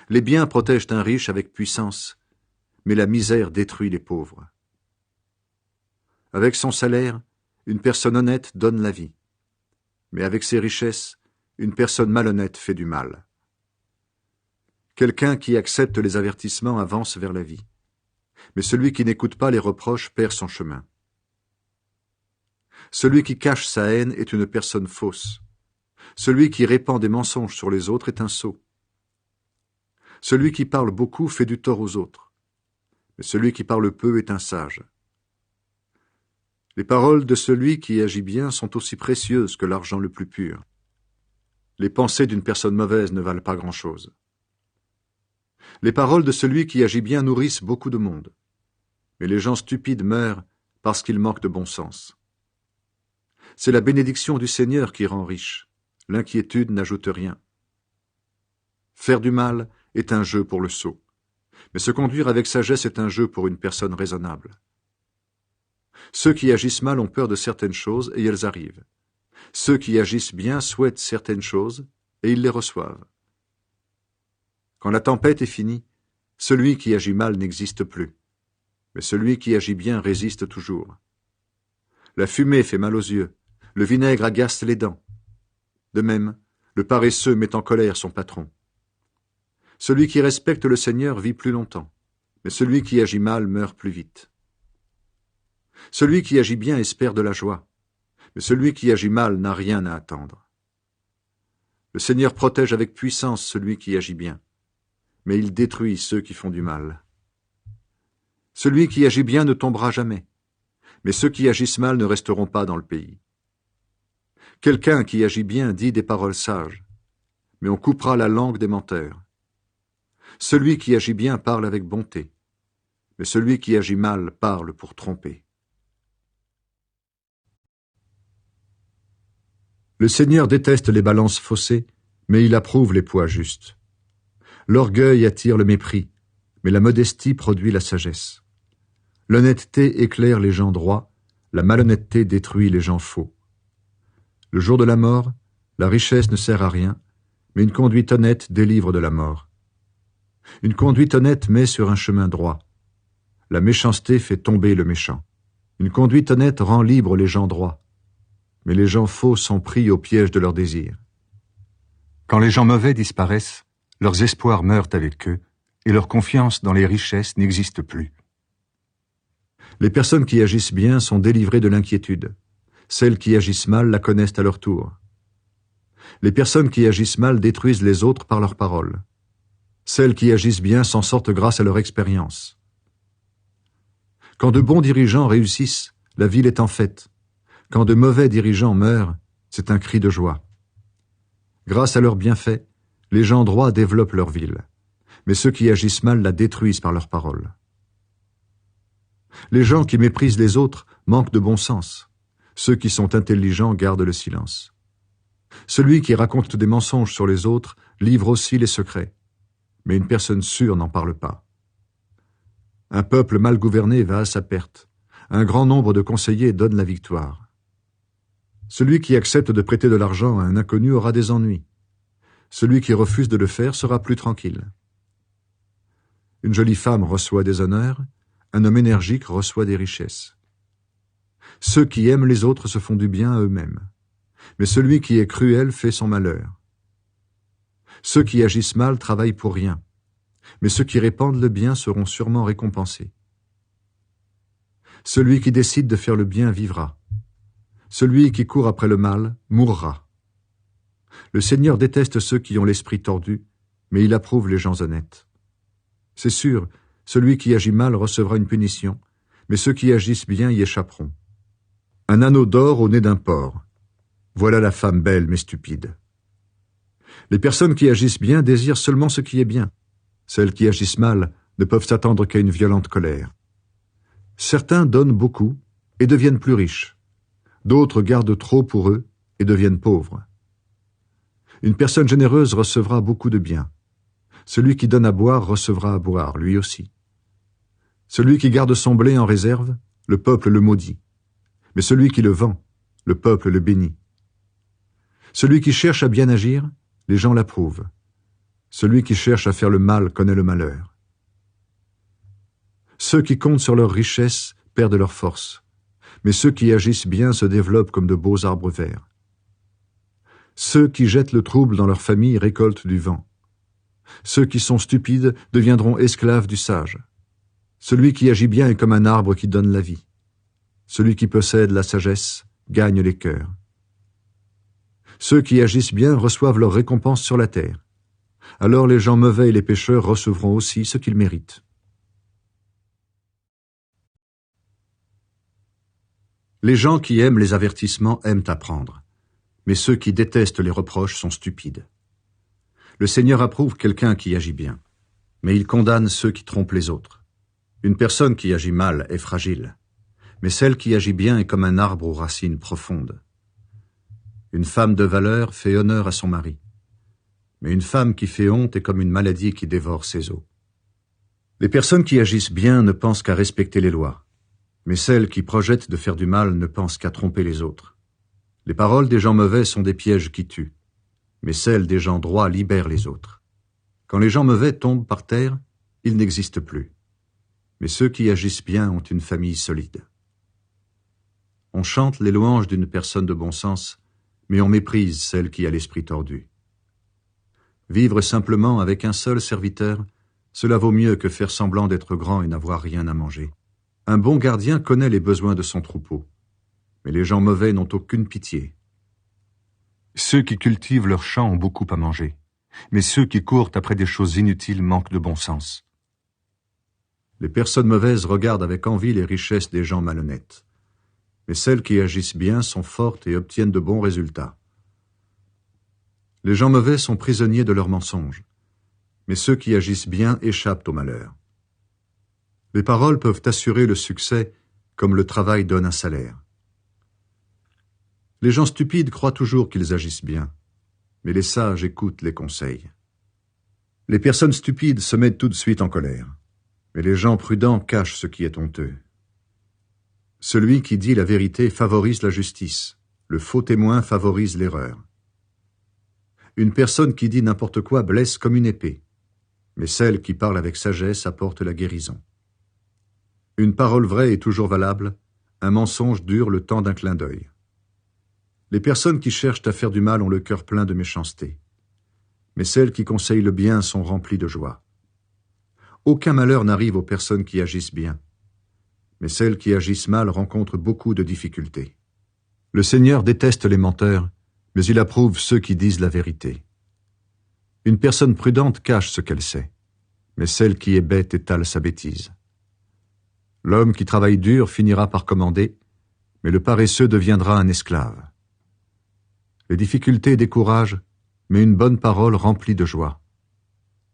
Les biens protègent un riche avec puissance, mais la misère détruit les pauvres. Avec son salaire, une personne honnête donne la vie, mais avec ses richesses, une personne malhonnête fait du mal. Quelqu'un qui accepte les avertissements avance vers la vie, mais celui qui n'écoute pas les reproches perd son chemin. Celui qui cache sa haine est une personne fausse. Celui qui répand des mensonges sur les autres est un sot. Celui qui parle beaucoup fait du tort aux autres, mais celui qui parle peu est un sage. Les paroles de celui qui agit bien sont aussi précieuses que l'argent le plus pur. Les pensées d'une personne mauvaise ne valent pas grand-chose. Les paroles de celui qui agit bien nourrissent beaucoup de monde, mais les gens stupides meurent parce qu'ils manquent de bon sens. C'est la bénédiction du Seigneur qui rend riche, l'inquiétude n'ajoute rien. Faire du mal est un jeu pour le sot, mais se conduire avec sagesse est un jeu pour une personne raisonnable. Ceux qui agissent mal ont peur de certaines choses et elles arrivent. Ceux qui agissent bien souhaitent certaines choses et ils les reçoivent. Quand la tempête est finie, celui qui agit mal n'existe plus, mais celui qui agit bien résiste toujours. La fumée fait mal aux yeux, le vinaigre agace les dents. De même, le paresseux met en colère son patron. Celui qui respecte le Seigneur vit plus longtemps, mais celui qui agit mal meurt plus vite. Celui qui agit bien espère de la joie, mais celui qui agit mal n'a rien à attendre. Le Seigneur protège avec puissance celui qui agit bien, mais il détruit ceux qui font du mal. Celui qui agit bien ne tombera jamais, mais ceux qui agissent mal ne resteront pas dans le pays. Quelqu'un qui agit bien dit des paroles sages, mais on coupera la langue des menteurs. Celui qui agit bien parle avec bonté, mais celui qui agit mal parle pour tromper. Le Seigneur déteste les balances faussées, mais il approuve les poids justes. L'orgueil attire le mépris, mais la modestie produit la sagesse. L'honnêteté éclaire les gens droits, la malhonnêteté détruit les gens faux. Le jour de la mort, la richesse ne sert à rien, mais une conduite honnête délivre de la mort. Une conduite honnête met sur un chemin droit. La méchanceté fait tomber le méchant. Une conduite honnête rend libres les gens droits. Mais les gens faux sont pris au piège de leurs désirs. Quand les gens mauvais disparaissent, leurs espoirs meurent avec eux, et leur confiance dans les richesses n'existe plus. Les personnes qui agissent bien sont délivrées de l'inquiétude. Celles qui agissent mal la connaissent à leur tour. Les personnes qui agissent mal détruisent les autres par leurs paroles. Celles qui agissent bien s'en sortent grâce à leur expérience. Quand de bons dirigeants réussissent, la ville est en fête. Quand de mauvais dirigeants meurent, c'est un cri de joie. Grâce à leurs bienfaits, les gens droits développent leur ville, mais ceux qui agissent mal la détruisent par leurs paroles. Les gens qui méprisent les autres manquent de bon sens. Ceux qui sont intelligents gardent le silence. Celui qui raconte des mensonges sur les autres livre aussi les secrets, mais une personne sûre n'en parle pas. Un peuple mal gouverné va à sa perte. Un grand nombre de conseillers donne la victoire. Celui qui accepte de prêter de l'argent à un inconnu aura des ennuis. Celui qui refuse de le faire sera plus tranquille. Une jolie femme reçoit des honneurs, un homme énergique reçoit des richesses. Ceux qui aiment les autres se font du bien à eux-mêmes, mais celui qui est cruel fait son malheur. Ceux qui agissent mal travaillent pour rien, mais ceux qui répandent le bien seront sûrement récompensés. Celui qui décide de faire le bien vivra. Celui qui court après le mal mourra. Le Seigneur déteste ceux qui ont l'esprit tordu, mais il approuve les gens honnêtes. C'est sûr, celui qui agit mal recevra une punition, mais ceux qui agissent bien y échapperont. Un anneau d'or au nez d'un porc. Voilà la femme belle mais stupide. Les personnes qui agissent bien désirent seulement ce qui est bien. Celles qui agissent mal ne peuvent s'attendre qu'à une violente colère. Certains donnent beaucoup et deviennent plus riches. D'autres gardent trop pour eux et deviennent pauvres. Une personne généreuse recevra beaucoup de biens. Celui qui donne à boire recevra à boire, lui aussi. Celui qui garde son blé en réserve, le peuple le maudit. Mais celui qui le vend, le peuple le bénit. Celui qui cherche à bien agir, les gens l'approuvent. Celui qui cherche à faire le mal connaît le malheur. Ceux qui comptent sur leur richesse perdent leur force, mais ceux qui agissent bien se développent comme de beaux arbres verts. Ceux qui jettent le trouble dans leur famille récoltent du vent. Ceux qui sont stupides deviendront esclaves du sage. Celui qui agit bien est comme un arbre qui donne la vie. Celui qui possède la sagesse gagne les cœurs. Ceux qui agissent bien reçoivent leur récompense sur la terre. Alors les gens mauvais et les pécheurs recevront aussi ce qu'ils méritent. Les gens qui aiment les avertissements aiment apprendre, mais ceux qui détestent les reproches sont stupides. Le Seigneur approuve quelqu'un qui agit bien, mais il condamne ceux qui trompent les autres. Une personne qui agit mal est fragile, mais celle qui agit bien est comme un arbre aux racines profondes. Une femme de valeur fait honneur à son mari, mais une femme qui fait honte est comme une maladie qui dévore ses os. Les personnes qui agissent bien ne pensent qu'à respecter les lois, mais celles qui projettent de faire du mal ne pensent qu'à tromper les autres. Les paroles des gens mauvais sont des pièges qui tuent, mais celles des gens droits libèrent les autres. Quand les gens mauvais tombent par terre, ils n'existent plus. Mais ceux qui agissent bien ont une famille solide. On chante les louanges d'une personne de bon sens, mais on méprise celle qui a l'esprit tordu. Vivre simplement avec un seul serviteur, cela vaut mieux que faire semblant d'être grand et n'avoir rien à manger. Un bon gardien connaît les besoins de son troupeau, mais les gens mauvais n'ont aucune pitié. Ceux qui cultivent leurs champs ont beaucoup à manger, mais ceux qui courent après des choses inutiles manquent de bon sens. Les personnes mauvaises regardent avec envie les richesses des gens malhonnêtes, mais celles qui agissent bien sont fortes et obtiennent de bons résultats. Les gens mauvais sont prisonniers de leurs mensonges, mais ceux qui agissent bien échappent au malheur. Les paroles peuvent assurer le succès comme le travail donne un salaire. Les gens stupides croient toujours qu'ils agissent bien, mais les sages écoutent les conseils. Les personnes stupides se mettent tout de suite en colère, mais les gens prudents cachent ce qui est honteux. Celui qui dit la vérité favorise la justice, le faux témoin favorise l'erreur. Une personne qui dit n'importe quoi blesse comme une épée, mais celle qui parle avec sagesse apporte la guérison. Une parole vraie est toujours valable, un mensonge dure le temps d'un clin d'œil. Les personnes qui cherchent à faire du mal ont le cœur plein de méchanceté, mais celles qui conseillent le bien sont remplies de joie. Aucun malheur n'arrive aux personnes qui agissent bien, mais celles qui agissent mal rencontrent beaucoup de difficultés. Le Seigneur déteste les menteurs, mais il approuve ceux qui disent la vérité. Une personne prudente cache ce qu'elle sait, mais celle qui est bête étale sa bêtise. L'homme qui travaille dur finira par commander, mais le paresseux deviendra un esclave. Les difficultés découragent, mais une bonne parole remplit de joie.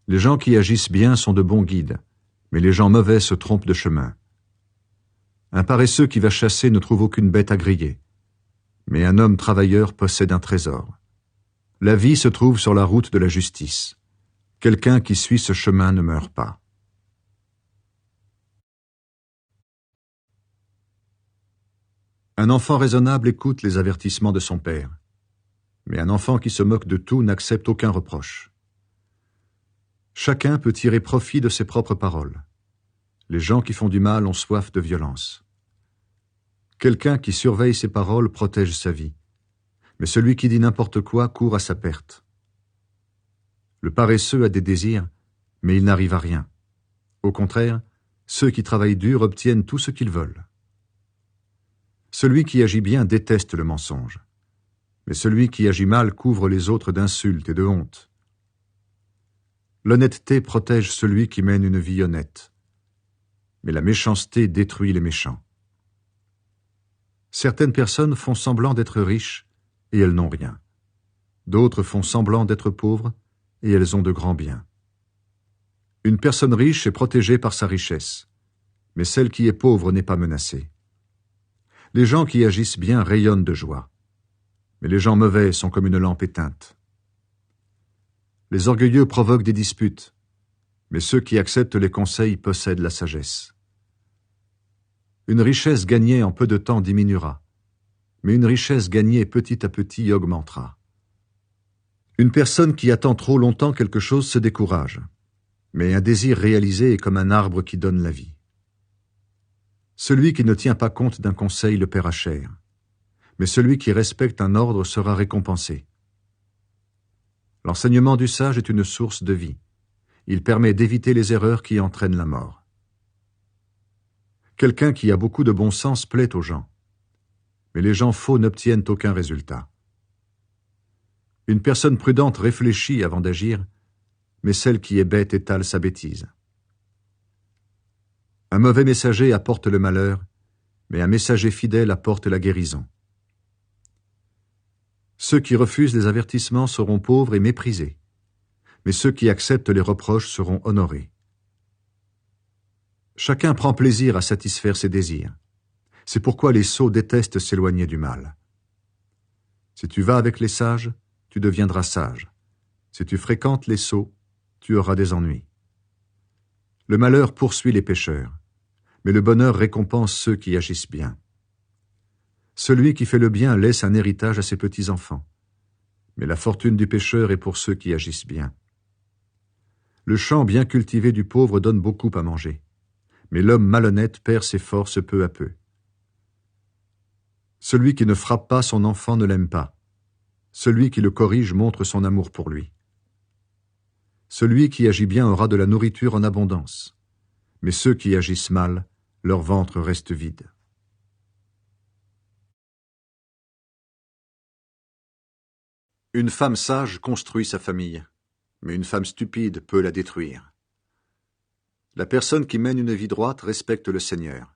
Les gens qui agissent bien sont de bons guides, mais les gens mauvais se trompent de chemin. Un paresseux qui va chasser ne trouve aucune bête à griller, mais un homme travailleur possède un trésor. La vie se trouve sur la route de la justice. Quelqu'un qui suit ce chemin ne meurt pas. Un enfant raisonnable écoute les avertissements de son père, mais un enfant qui se moque de tout n'accepte aucun reproche. Chacun peut tirer profit de ses propres paroles. Les gens qui font du mal ont soif de violence. Quelqu'un qui surveille ses paroles protège sa vie, mais celui qui dit n'importe quoi court à sa perte. Le paresseux a des désirs, mais il n'arrive à rien. Au contraire, ceux qui travaillent dur obtiennent tout ce qu'ils veulent. Celui qui agit bien déteste le mensonge, mais celui qui agit mal couvre les autres d'insultes et de honte. L'honnêteté protège celui qui mène une vie honnête, mais la méchanceté détruit les méchants. Certaines personnes font semblant d'être riches et elles n'ont rien. D'autres font semblant d'être pauvres et elles ont de grands biens. Une personne riche est protégée par sa richesse, mais celle qui est pauvre n'est pas menacée. Les gens qui agissent bien rayonnent de joie, mais les gens mauvais sont comme une lampe éteinte. Les orgueilleux provoquent des disputes, mais ceux qui acceptent les conseils possèdent la sagesse. Une richesse gagnée en peu de temps diminuera, mais une richesse gagnée petit à petit augmentera. Une personne qui attend trop longtemps quelque chose se décourage, mais un désir réalisé est comme un arbre qui donne la vie. Celui qui ne tient pas compte d'un conseil le paiera cher, mais celui qui respecte un ordre sera récompensé. L'enseignement du sage est une source de vie. Il permet d'éviter les erreurs qui entraînent la mort. Quelqu'un qui a beaucoup de bon sens plaît aux gens, mais les gens faux n'obtiennent aucun résultat. Une personne prudente réfléchit avant d'agir, mais celle qui est bête étale sa bêtise. Un mauvais messager apporte le malheur, mais un messager fidèle apporte la guérison. Ceux qui refusent les avertissements seront pauvres et méprisés, mais ceux qui acceptent les reproches seront honorés. Chacun prend plaisir à satisfaire ses désirs. C'est pourquoi les sots détestent s'éloigner du mal. Si tu vas avec les sages, tu deviendras sage. Si tu fréquentes les sots, tu auras des ennuis. Le malheur poursuit les pécheurs, mais le bonheur récompense ceux qui agissent bien. Celui qui fait le bien laisse un héritage à ses petits-enfants, mais la fortune du pécheur est pour ceux qui agissent bien. Le champ bien cultivé du pauvre donne beaucoup à manger, mais l'homme malhonnête perd ses forces peu à peu. Celui qui ne frappe pas son enfant ne l'aime pas. Celui qui le corrige montre son amour pour lui. Celui qui agit bien aura de la nourriture en abondance, mais ceux qui agissent mal, leur ventre reste vide. Une femme sage construit sa famille, mais une femme stupide peut la détruire. La personne qui mène une vie droite respecte le Seigneur.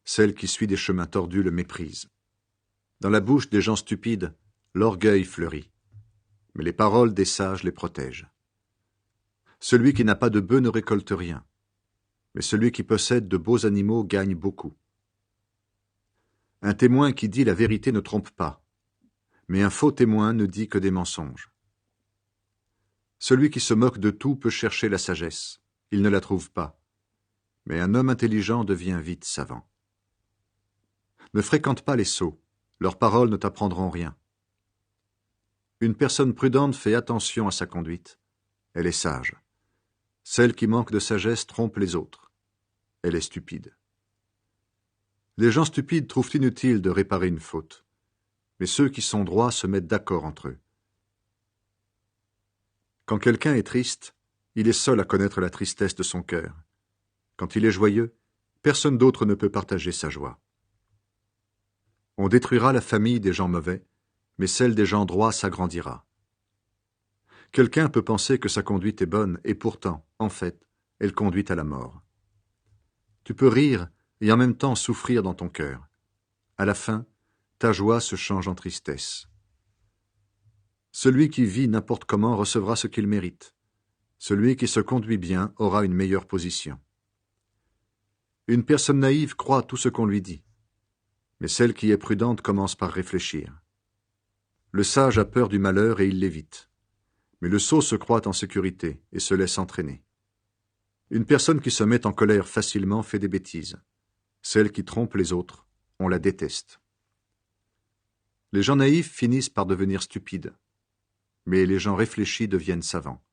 Celle qui suit des chemins tordus le méprise. Dans la bouche des gens stupides, l'orgueil fleurit, mais les paroles des sages les protègent. Celui qui n'a pas de bœufs ne récolte rien, mais celui qui possède de beaux animaux gagne beaucoup. Un témoin qui dit la vérité ne trompe pas, mais un faux témoin ne dit que des mensonges. Celui qui se moque de tout peut chercher la sagesse, il ne la trouve pas, mais un homme intelligent devient vite savant. Ne fréquente pas les sots, leurs paroles ne t'apprendront rien. Une personne prudente fait attention à sa conduite, elle est sage. Celle qui manque de sagesse trompe les autres. Elle est stupide. Les gens stupides trouvent inutile de réparer une faute, mais ceux qui sont droits se mettent d'accord entre eux. Quand quelqu'un est triste, il est seul à connaître la tristesse de son cœur. Quand il est joyeux, personne d'autre ne peut partager sa joie. On détruira la famille des gens mauvais, mais celle des gens droits s'agrandira. Quelqu'un peut penser que sa conduite est bonne, et pourtant, en fait, elle conduit à la mort. Tu peux rire et en même temps souffrir dans ton cœur. À la fin, ta joie se change en tristesse. Celui qui vit n'importe comment recevra ce qu'il mérite. Celui qui se conduit bien aura une meilleure position. Une personne naïve croit tout ce qu'on lui dit, mais celle qui est prudente commence par réfléchir. Le sage a peur du malheur et il l'évite, mais le sot se croit en sécurité et se laisse entraîner. Une personne qui se met en colère facilement fait des bêtises. Celle qui trompe les autres, on la déteste. Les gens naïfs finissent par devenir stupides, mais les gens réfléchis deviennent savants.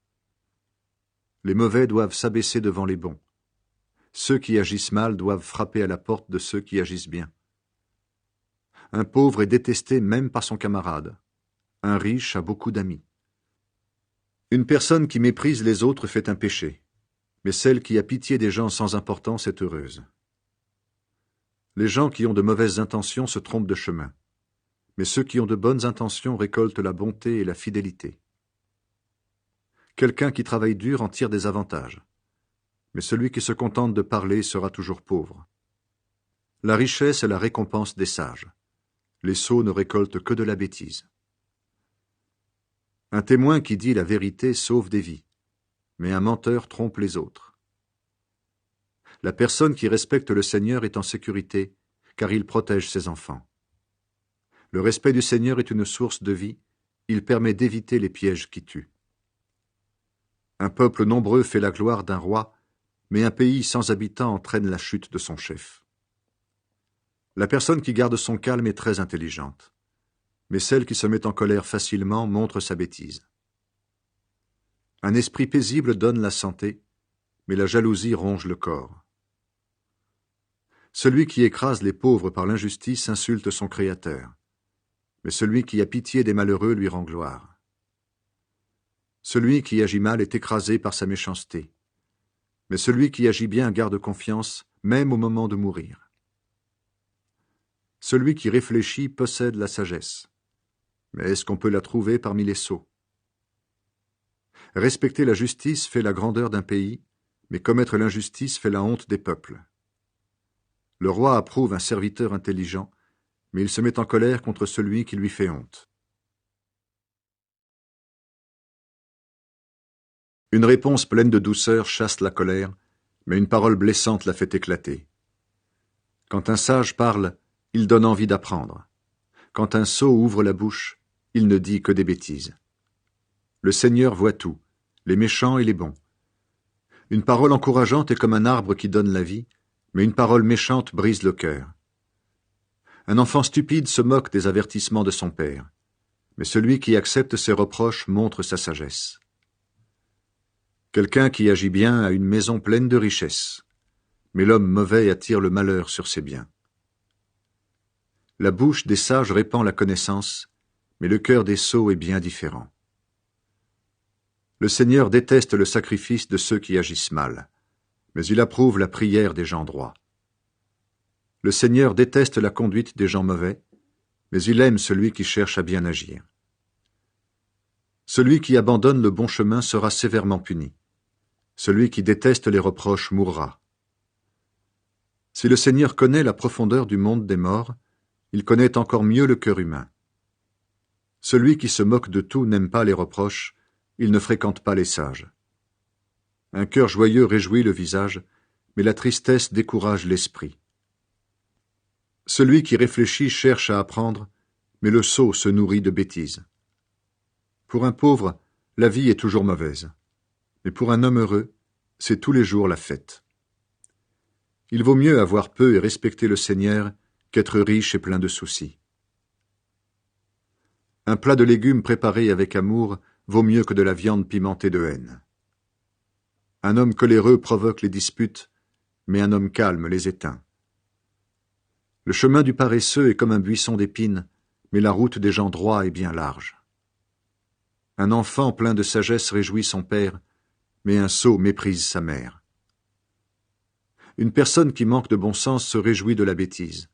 Les mauvais doivent s'abaisser devant les bons. Ceux qui agissent mal doivent frapper à la porte de ceux qui agissent bien. Un pauvre est détesté même par son camarade. Un riche a beaucoup d'amis. Une personne qui méprise les autres fait un péché, mais celle qui a pitié des gens sans importance est heureuse. Les gens qui ont de mauvaises intentions se trompent de chemin, mais ceux qui ont de bonnes intentions récoltent la bonté et la fidélité. Quelqu'un qui travaille dur en tire des avantages, mais celui qui se contente de parler sera toujours pauvre. La richesse est la récompense des sages. Les sots ne récoltent que de la bêtise. Un témoin qui dit la vérité sauve des vies, mais un menteur trompe les autres. La personne qui respecte le Seigneur est en sécurité, car il protège ses enfants. Le respect du Seigneur est une source de vie, il permet d'éviter les pièges qui tuent. Un peuple nombreux fait la gloire d'un roi, mais un pays sans habitants entraîne la chute de son chef. La personne qui garde son calme est très intelligente, mais celle qui se met en colère facilement montre sa bêtise. Un esprit paisible donne la santé, mais la jalousie ronge le corps. Celui qui écrase les pauvres par l'injustice insulte son Créateur, mais celui qui a pitié des malheureux lui rend gloire. Celui qui agit mal est écrasé par sa méchanceté, mais celui qui agit bien garde confiance, même au moment de mourir. Celui qui réfléchit possède la sagesse, mais est-ce qu'on peut la trouver parmi les sots? Respecter la justice fait la grandeur d'un pays, mais commettre l'injustice fait la honte des peuples. Le roi approuve un serviteur intelligent, mais il se met en colère contre celui qui lui fait honte. Une réponse pleine de douceur chasse la colère, mais une parole blessante la fait éclater. Quand un sage parle, il donne envie d'apprendre. Quand un sot ouvre la bouche, il ne dit que des bêtises. Le Seigneur voit tout, les méchants et les bons. Une parole encourageante est comme un arbre qui donne la vie, mais une parole méchante brise le cœur. Un enfant stupide se moque des avertissements de son père, mais celui qui accepte ses reproches montre sa sagesse. Quelqu'un qui agit bien a une maison pleine de richesses, mais l'homme mauvais attire le malheur sur ses biens. La bouche des sages répand la connaissance, mais le cœur des sots est bien différent. Le Seigneur déteste le sacrifice de ceux qui agissent mal, mais il approuve la prière des gens droits. Le Seigneur déteste la conduite des gens mauvais, mais il aime celui qui cherche à bien agir. Celui qui abandonne le bon chemin sera sévèrement puni. Celui qui déteste les reproches mourra. Si le Seigneur connaît la profondeur du monde des morts, il connaît encore mieux le cœur humain. Celui qui se moque de tout n'aime pas les reproches, il ne fréquente pas les sages. Un cœur joyeux réjouit le visage, mais la tristesse décourage l'esprit. Celui qui réfléchit cherche à apprendre, mais le sot se nourrit de bêtises. Pour un pauvre, la vie est toujours mauvaise, mais pour un homme heureux, c'est tous les jours la fête. Il vaut mieux avoir peu et respecter le Seigneur qu'être riche et plein de soucis. Un plat de légumes préparé avec amour vaut mieux que de la viande pimentée de haine. Un homme coléreux provoque les disputes, mais un homme calme les éteint. Le chemin du paresseux est comme un buisson d'épines, mais la route des gens droits est bien large. Un enfant plein de sagesse réjouit son père, mais un sot méprise sa mère. Une personne qui manque de bon sens se réjouit de la bêtise,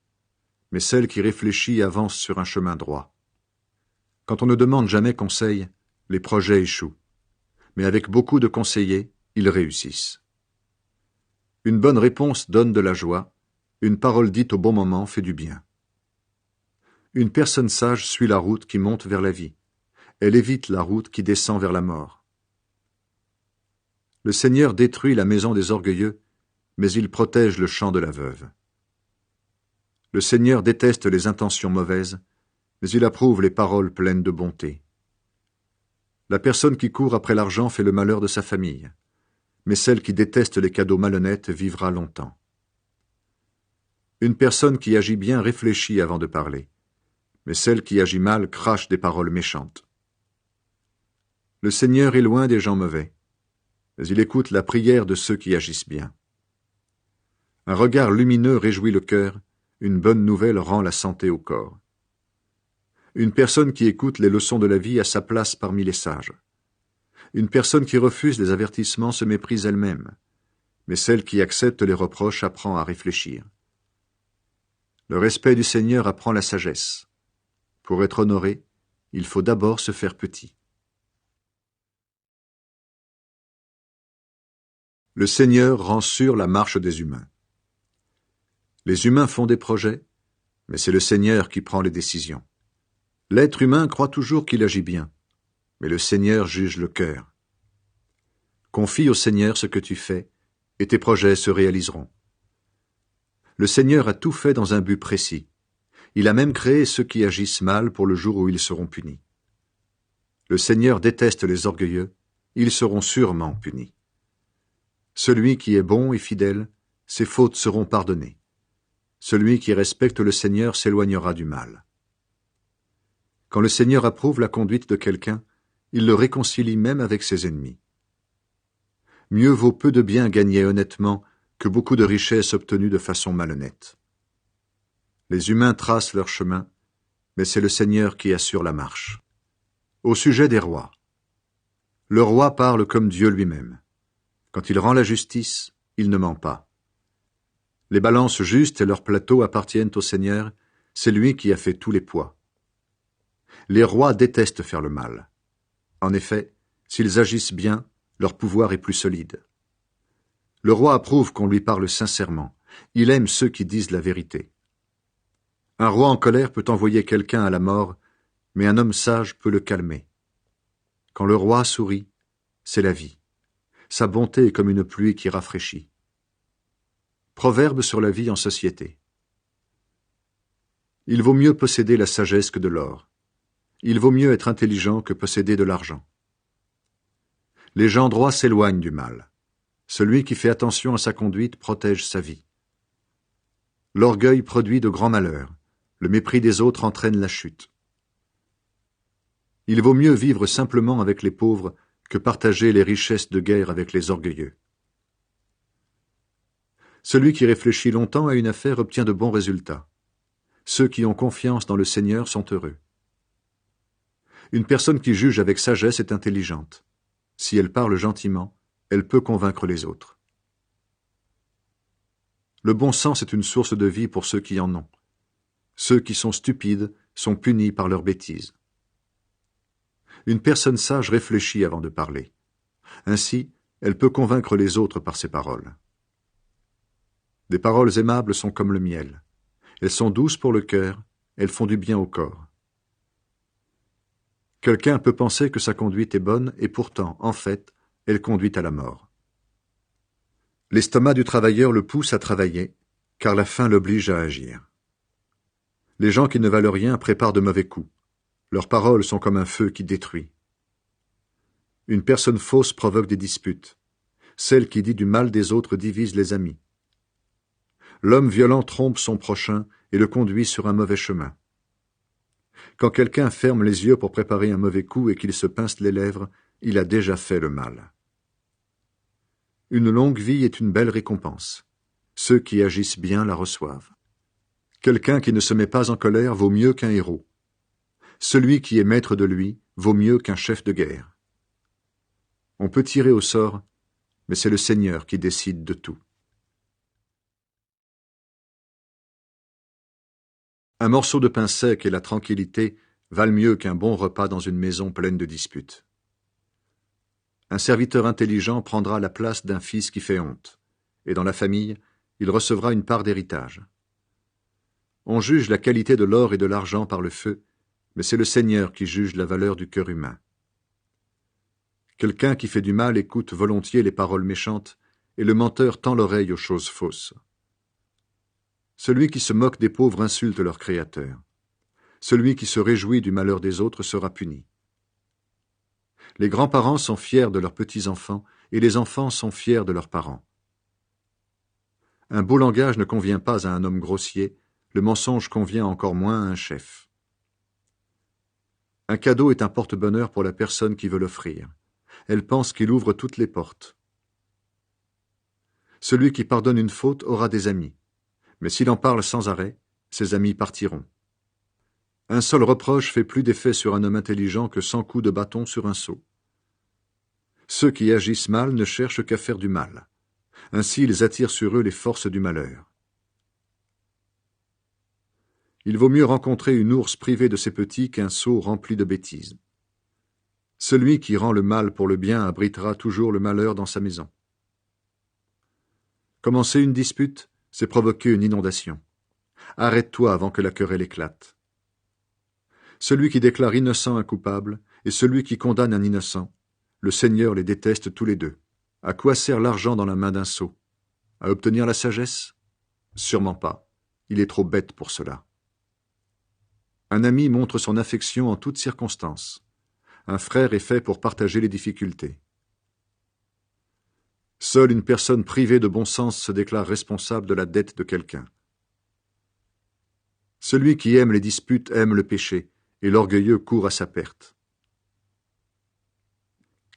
mais celle qui réfléchit avance sur un chemin droit. Quand on ne demande jamais conseil, les projets échouent, mais avec beaucoup de conseillers, ils réussissent. Une bonne réponse donne de la joie, une parole dite au bon moment fait du bien. Une personne sage suit la route qui monte vers la vie. Elle évite la route qui descend vers la mort. Le Seigneur détruit la maison des orgueilleux, mais il protège le champ de la veuve. Le Seigneur déteste les intentions mauvaises, mais il approuve les paroles pleines de bonté. La personne qui court après l'argent fait le malheur de sa famille, mais celle qui déteste les cadeaux malhonnêtes vivra longtemps. Une personne qui agit bien réfléchit avant de parler, mais celle qui agit mal crache des paroles méchantes. Le Seigneur est loin des gens mauvais, mais il écoute la prière de ceux qui agissent bien. Un regard lumineux réjouit le cœur, une bonne nouvelle rend la santé au corps. Une personne qui écoute les leçons de la vie a sa place parmi les sages. Une personne qui refuse les avertissements se méprise elle-même, mais celle qui accepte les reproches apprend à réfléchir. Le respect du Seigneur apprend la sagesse. Pour être honoré, il faut d'abord se faire petit. Le Seigneur rend sûre la marche des humains. Les humains font des projets, mais c'est le Seigneur qui prend les décisions. L'être humain croit toujours qu'il agit bien, mais le Seigneur juge le cœur. Confie au Seigneur ce que tu fais, et tes projets se réaliseront. Le Seigneur a tout fait dans un but précis. Il a même créé ceux qui agissent mal pour le jour où ils seront punis. Le Seigneur déteste les orgueilleux, ils seront sûrement punis. Celui qui est bon et fidèle, ses fautes seront pardonnées. Celui qui respecte le Seigneur s'éloignera du mal. Quand le Seigneur approuve la conduite de quelqu'un, il le réconcilie même avec ses ennemis. Mieux vaut peu de biens gagnés honnêtement que beaucoup de richesses obtenues de façon malhonnête. Les humains tracent leur chemin, mais c'est le Seigneur qui assure la marche. Au sujet des rois. Le roi parle comme Dieu lui-même. Quand il rend la justice, il ne ment pas. Les balances justes et leurs plateaux appartiennent au Seigneur, c'est lui qui a fait tous les poids. Les rois détestent faire le mal. En effet, s'ils agissent bien, leur pouvoir est plus solide. Le roi approuve qu'on lui parle sincèrement. Il aime ceux qui disent la vérité. Un roi en colère peut envoyer quelqu'un à la mort, mais un homme sage peut le calmer. Quand le roi sourit, c'est la vie. Sa bonté est comme une pluie qui rafraîchit. Proverbe sur la vie en société. Il vaut mieux posséder la sagesse que de l'or. Il vaut mieux être intelligent que posséder de l'argent. Les gens droits s'éloignent du mal. Celui qui fait attention à sa conduite protège sa vie. L'orgueil produit de grands malheurs. Le mépris des autres entraîne la chute. Il vaut mieux vivre simplement avec les pauvres que partager les richesses de guerre avec les orgueilleux. Celui qui réfléchit longtemps à une affaire obtient de bons résultats. Ceux qui ont confiance dans le Seigneur sont heureux. Une personne qui juge avec sagesse est intelligente. Si elle parle gentiment, elle peut convaincre les autres. Le bon sens est une source de vie pour ceux qui en ont. Ceux qui sont stupides sont punis par leurs bêtises. Une personne sage réfléchit avant de parler. Ainsi, elle peut convaincre les autres par ses paroles. Des paroles aimables sont comme le miel. Elles sont douces pour le cœur, elles font du bien au corps. Quelqu'un peut penser que sa conduite est bonne et pourtant, en fait, elle conduit à la mort. L'estomac du travailleur le pousse à travailler, car la faim l'oblige à agir. Les gens qui ne valent rien préparent de mauvais coups. Leurs paroles sont comme un feu qui détruit. Une personne fausse provoque des disputes. Celle qui dit du mal des autres divise les amis. L'homme violent trompe son prochain et le conduit sur un mauvais chemin. Quand quelqu'un ferme les yeux pour préparer un mauvais coup et qu'il se pince les lèvres, il a déjà fait le mal. Une longue vie est une belle récompense. Ceux qui agissent bien la reçoivent. Quelqu'un qui ne se met pas en colère vaut mieux qu'un héros. Celui qui est maître de lui vaut mieux qu'un chef de guerre. On peut tirer au sort, mais c'est le Seigneur qui décide de tout. Un morceau de pain sec et la tranquillité valent mieux qu'un bon repas dans une maison pleine de disputes. Un serviteur intelligent prendra la place d'un fils qui fait honte, et dans la famille, il recevra une part d'héritage. On juge la qualité de l'or et de l'argent par le feu, mais c'est le Seigneur qui juge la valeur du cœur humain. Quelqu'un qui fait du mal écoute volontiers les paroles méchantes, et le menteur tend l'oreille aux choses fausses. Celui qui se moque des pauvres insulte leur Créateur. Celui qui se réjouit du malheur des autres sera puni. Les grands-parents sont fiers de leurs petits-enfants, et les enfants sont fiers de leurs parents. Un beau langage ne convient pas à un homme grossier, le mensonge convient encore moins à un chef. Un cadeau est un porte-bonheur pour la personne qui veut l'offrir. Elle pense qu'il ouvre toutes les portes. Celui qui pardonne une faute aura des amis, mais s'il en parle sans arrêt, ses amis partiront. Un seul reproche fait plus d'effet sur un homme intelligent que 100 coups de bâton sur un seau. Ceux qui agissent mal ne cherchent qu'à faire du mal. Ainsi ils attirent sur eux les forces du malheur. Il vaut mieux rencontrer une ours privée de ses petits qu'un seau rempli de bêtises. Celui qui rend le mal pour le bien abritera toujours le malheur dans sa maison. Commencer une dispute, c'est provoquer une inondation. Arrête-toi avant que la querelle éclate. Celui qui déclare innocent un coupable et celui qui condamne un innocent, le Seigneur les déteste tous les deux. À quoi sert l'argent dans la main d'un sot? À obtenir la sagesse? Sûrement pas. Il est trop bête pour cela. Un ami montre son affection en toutes circonstances. Un frère est fait pour partager les difficultés. Seule une personne privée de bon sens se déclare responsable de la dette de quelqu'un. Celui qui aime les disputes aime le péché, et l'orgueilleux court à sa perte.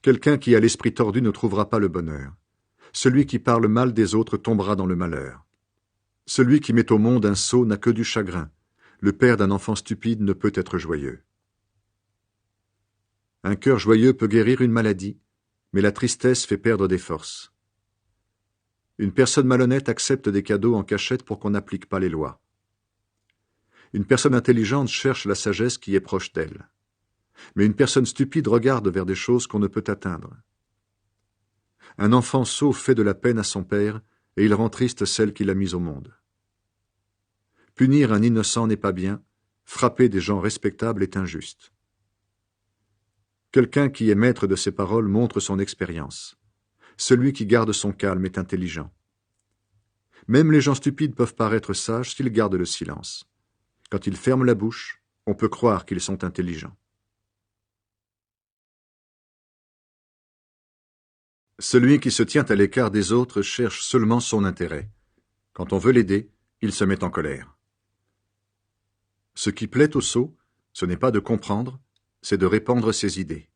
Quelqu'un qui a l'esprit tordu ne trouvera pas le bonheur. Celui qui parle mal des autres tombera dans le malheur. Celui qui met au monde un sot n'a que du chagrin. Le père d'un enfant stupide ne peut être joyeux. Un cœur joyeux peut guérir une maladie, mais la tristesse fait perdre des forces. Une personne malhonnête accepte des cadeaux en cachette pour qu'on n'applique pas les lois. Une personne intelligente cherche la sagesse qui est proche d'elle. Mais une personne stupide regarde vers des choses qu'on ne peut atteindre. Un enfant sot fait de la peine à son père, et il rend triste celle qui l'a mis au monde. Punir un innocent n'est pas bien, frapper des gens respectables est injuste. Quelqu'un qui est maître de ses paroles montre son expérience. Celui qui garde son calme est intelligent. Même les gens stupides peuvent paraître sages s'ils gardent le silence. Quand ils ferment la bouche, on peut croire qu'ils sont intelligents. Celui qui se tient à l'écart des autres cherche seulement son intérêt. Quand on veut l'aider, il se met en colère. Ce qui plaît au sot, ce n'est pas de comprendre, c'est de répandre ses idées.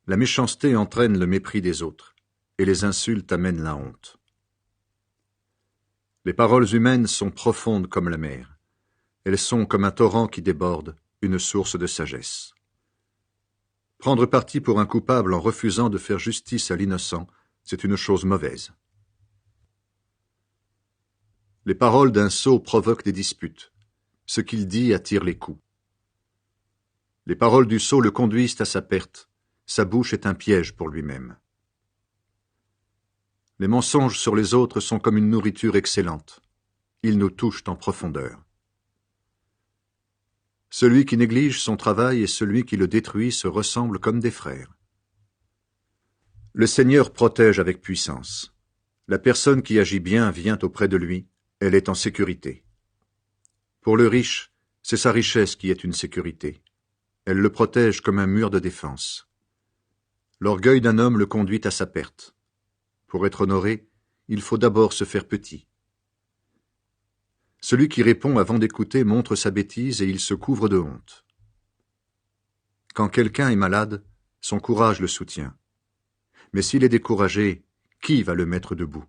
La méchanceté entraîne le mépris des autres, et les insultes amènent la honte. Les paroles humaines sont profondes comme la mer. Elles sont comme un torrent qui déborde, une source de sagesse. Prendre parti pour un coupable en refusant de faire justice à l'innocent, c'est une chose mauvaise. Les paroles d'un sot provoquent des disputes. Ce qu'il dit attire les coups. Les paroles du sot le conduisent à sa perte. Sa bouche est un piège pour lui-même. Les mensonges sur les autres sont comme une nourriture excellente. Ils nous touchent en profondeur. Celui qui néglige son travail et celui qui le détruit se ressemblent comme des frères. Le Seigneur protège avec puissance. La personne qui agit bien vient auprès de lui, elle est en sécurité. Pour le riche, c'est sa richesse qui est une sécurité. Elle le protège comme un mur de défense. L'orgueil d'un homme le conduit à sa perte. Pour être honoré, il faut d'abord se faire petit. Celui qui répond avant d'écouter montre sa bêtise et il se couvre de honte. Quand quelqu'un est malade, son courage le soutient. Mais s'il est découragé, qui va le mettre debout?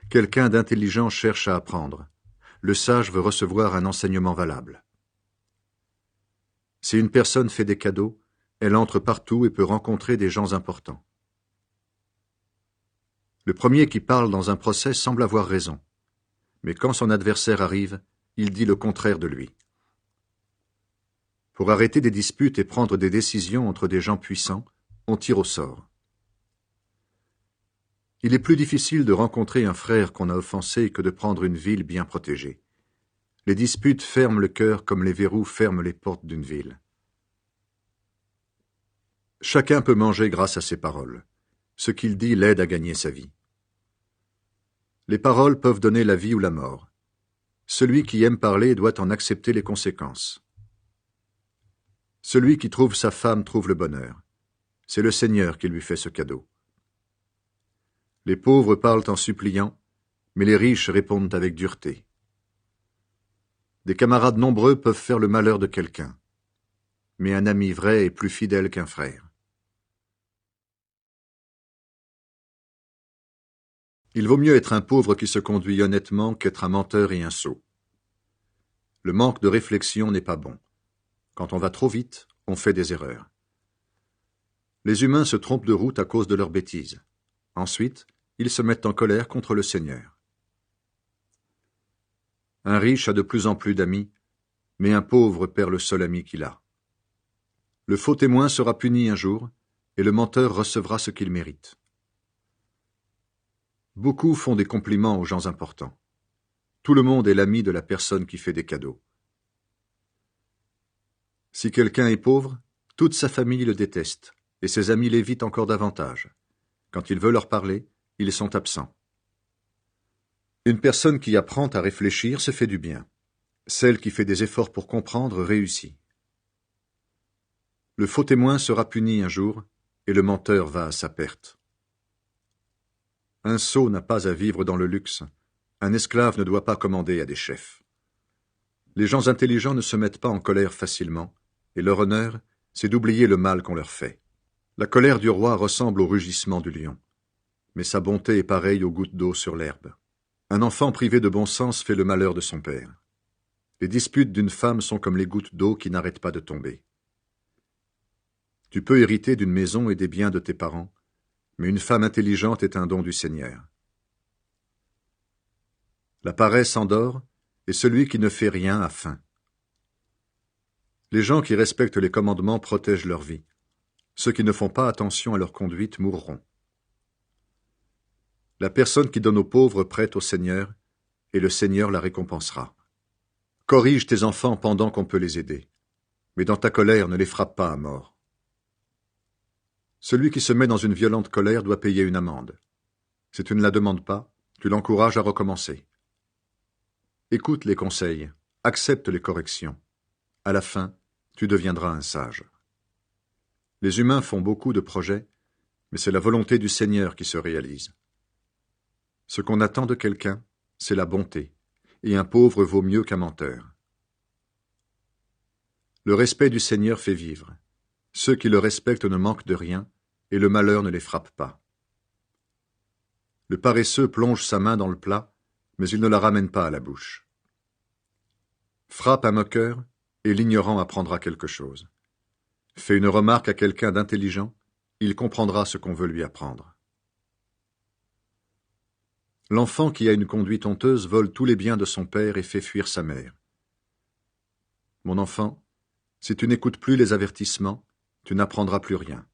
Quelqu'un d'intelligent cherche à apprendre. Le sage veut recevoir un enseignement valable. Si une personne fait des cadeaux, elle entre partout et peut rencontrer des gens importants. Le premier qui parle dans un procès semble avoir raison, mais quand son adversaire arrive, il dit le contraire de lui. Pour arrêter des disputes et prendre des décisions entre des gens puissants, on tire au sort. Il est plus difficile de rencontrer un frère qu'on a offensé que de prendre une ville bien protégée. Les disputes ferment le cœur comme les verrous ferment les portes d'une ville. Chacun peut manger grâce à ses paroles. Ce qu'il dit l'aide à gagner sa vie. Les paroles peuvent donner la vie ou la mort. Celui qui aime parler doit en accepter les conséquences. Celui qui trouve sa femme trouve le bonheur. C'est le Seigneur qui lui fait ce cadeau. Les pauvres parlent en suppliant, mais les riches répondent avec dureté. Des camarades nombreux peuvent faire le malheur de quelqu'un, mais un ami vrai est plus fidèle qu'un frère. Il vaut mieux être un pauvre qui se conduit honnêtement qu'être un menteur et un sot. Le manque de réflexion n'est pas bon. Quand on va trop vite, on fait des erreurs. Les humains se trompent de route à cause de leurs bêtises. Ensuite, ils se mettent en colère contre le Seigneur. Un riche a de plus en plus d'amis, mais un pauvre perd le seul ami qu'il a. Le faux témoin sera puni un jour, et le menteur recevra ce qu'il mérite. Beaucoup font des compliments aux gens importants. Tout le monde est l'ami de la personne qui fait des cadeaux. Si quelqu'un est pauvre, toute sa famille le déteste, et ses amis l'évitent encore davantage. Quand il veut leur parler, ils sont absents. Une personne qui apprend à réfléchir se fait du bien. Celle qui fait des efforts pour comprendre réussit. Le faux témoin sera puni un jour, et le menteur va à sa perte. Un sot n'a pas à vivre dans le luxe. Un esclave ne doit pas commander à des chefs. Les gens intelligents ne se mettent pas en colère facilement, et leur honneur, c'est d'oublier le mal qu'on leur fait. La colère du roi ressemble au rugissement du lion, mais sa bonté est pareille aux gouttes d'eau sur l'herbe. Un enfant privé de bon sens fait le malheur de son père. Les disputes d'une femme sont comme les gouttes d'eau qui n'arrêtent pas de tomber. Tu peux hériter d'une maison et des biens de tes parents, mais une femme intelligente est un don du Seigneur. La paresse endort, et celui qui ne fait rien a faim. Les gens qui respectent les commandements protègent leur vie. Ceux qui ne font pas attention à leur conduite mourront. La personne qui donne aux pauvres prête au Seigneur, et le Seigneur la récompensera. Corrige tes enfants pendant qu'on peut les aider, mais dans ta colère ne les frappe pas à mort. Celui qui se met dans une violente colère doit payer une amende. Si tu ne la demandes pas, tu l'encourages à recommencer. Écoute les conseils, accepte les corrections. À la fin, tu deviendras un sage. Les humains font beaucoup de projets, mais c'est la volonté du Seigneur qui se réalise. Ce qu'on attend de quelqu'un, c'est la bonté, et un pauvre vaut mieux qu'un menteur. Le respect du Seigneur fait vivre. Ceux qui le respectent ne manquent de rien, et le malheur ne les frappe pas. Le paresseux plonge sa main dans le plat, mais il ne la ramène pas à la bouche. Frappe un moqueur, et l'ignorant apprendra quelque chose. Fais une remarque à quelqu'un d'intelligent, il comprendra ce qu'on veut lui apprendre. L'enfant qui a une conduite honteuse vole tous les biens de son père et fait fuir sa mère. Mon enfant, si tu n'écoutes plus les avertissements, tu n'apprendras plus rien.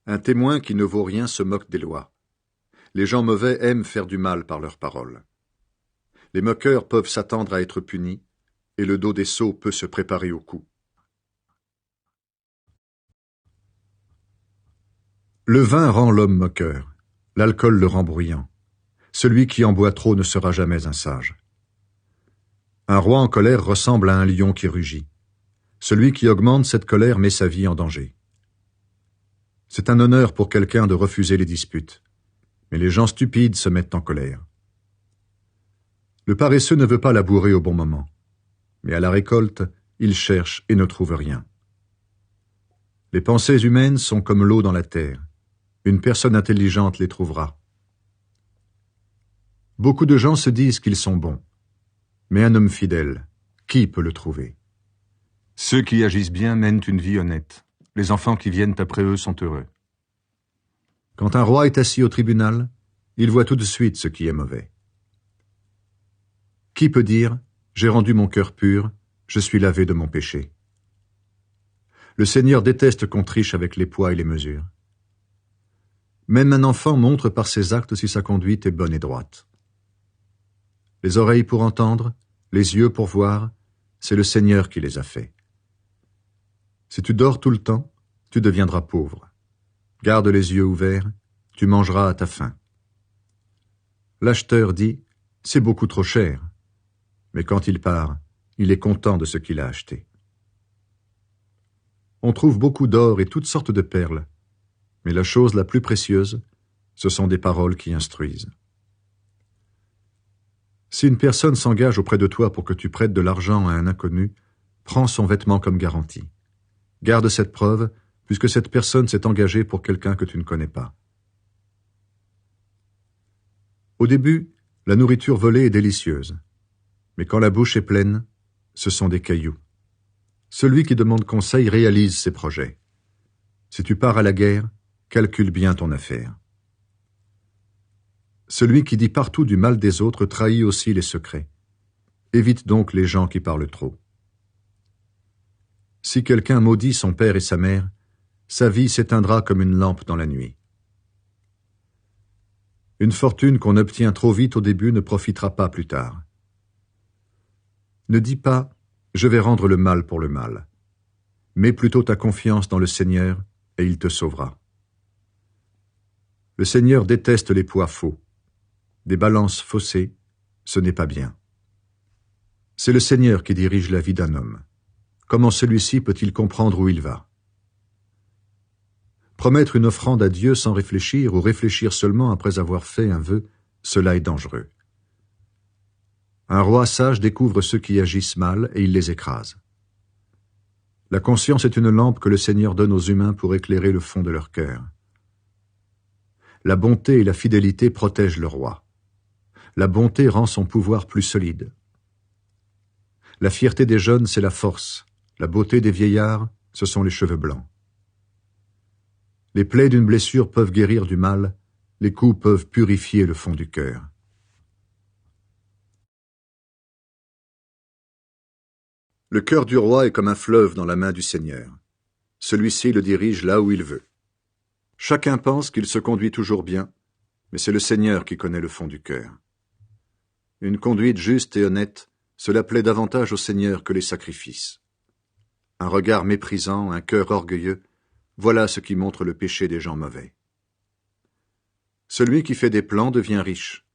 Un témoin qui ne vaut rien se moque des lois. Les gens mauvais aiment faire du mal par leurs paroles. Les moqueurs peuvent s'attendre à être punis, et le dos des sots peut se préparer au coup. Le vin rend l'homme moqueur, l'alcool le rend bruyant. Celui qui en boit trop ne sera jamais un sage. Un roi en colère ressemble à un lion qui rugit. Celui qui augmente cette colère met sa vie en danger. C'est un honneur pour quelqu'un de refuser les disputes, mais les gens stupides se mettent en colère. Le paresseux ne veut pas labourer au bon moment, mais à la récolte, il cherche et ne trouve rien. Les pensées humaines sont comme l'eau dans la terre. Une personne intelligente les trouvera. Beaucoup de gens se disent qu'ils sont bons. Mais un homme fidèle, qui peut le trouver? Ceux qui agissent bien mènent une vie honnête. Les enfants qui viennent après eux sont heureux. Quand un roi est assis au tribunal, il voit tout de suite ce qui est mauvais. Qui peut dire « J'ai rendu mon cœur pur, je suis lavé de mon péché ». Le Seigneur déteste qu'on triche avec les poids et les mesures. Même un enfant montre par ses actes si sa conduite est bonne et droite. Les oreilles pour entendre, les yeux pour voir, c'est le Seigneur qui les a faits. Si tu dors tout le temps, tu deviendras pauvre. Garde les yeux ouverts, tu mangeras à ta faim. L'acheteur dit « C'est beaucoup trop cher », mais quand il part, il est content de ce qu'il a acheté. On trouve beaucoup d'or et toutes sortes de perles, mais la chose la plus précieuse, ce sont des paroles qui instruisent. Si une personne s'engage auprès de toi pour que tu prêtes de l'argent à un inconnu, prends son vêtement comme garantie. Garde cette preuve, puisque cette personne s'est engagée pour quelqu'un que tu ne connais pas. Au début, la nourriture volée est délicieuse, mais quand la bouche est pleine, ce sont des cailloux. Celui qui demande conseil réalise ses projets. Si tu pars à la guerre, calcule bien ton affaire. Celui qui dit partout du mal des autres trahit aussi les secrets. Évite donc les gens qui parlent trop. Si quelqu'un maudit son père et sa mère, sa vie s'éteindra comme une lampe dans la nuit. Une fortune qu'on obtient trop vite au début ne profitera pas plus tard. Ne dis pas « je vais rendre le mal pour le mal ». Mets plutôt ta confiance dans le Seigneur et il te sauvera. Le Seigneur déteste les poids faux. Des balances faussées, ce n'est pas bien. C'est le Seigneur qui dirige la vie d'un homme. Comment celui-ci peut-il comprendre où il va? Promettre une offrande à Dieu sans réfléchir ou réfléchir seulement après avoir fait un vœu, cela est dangereux. Un roi sage découvre ceux qui agissent mal et il les écrase. La conscience est une lampe que le Seigneur donne aux humains pour éclairer le fond de leur cœur. La bonté et la fidélité protègent le roi. La bonté rend son pouvoir plus solide. La fierté des jeunes, c'est la force. La beauté des vieillards, ce sont les cheveux blancs. Les plaies d'une blessure peuvent guérir du mal, les coups peuvent purifier le fond du cœur. Le cœur du roi est comme un fleuve dans la main du Seigneur. Celui-ci le dirige là où il veut. Chacun pense qu'il se conduit toujours bien, mais c'est le Seigneur qui connaît le fond du cœur. Une conduite juste et honnête, cela plaît davantage au Seigneur que les sacrifices. Un regard méprisant, un cœur orgueilleux, voilà ce qui montre le péché des gens mauvais. Celui qui fait des plans devient riche.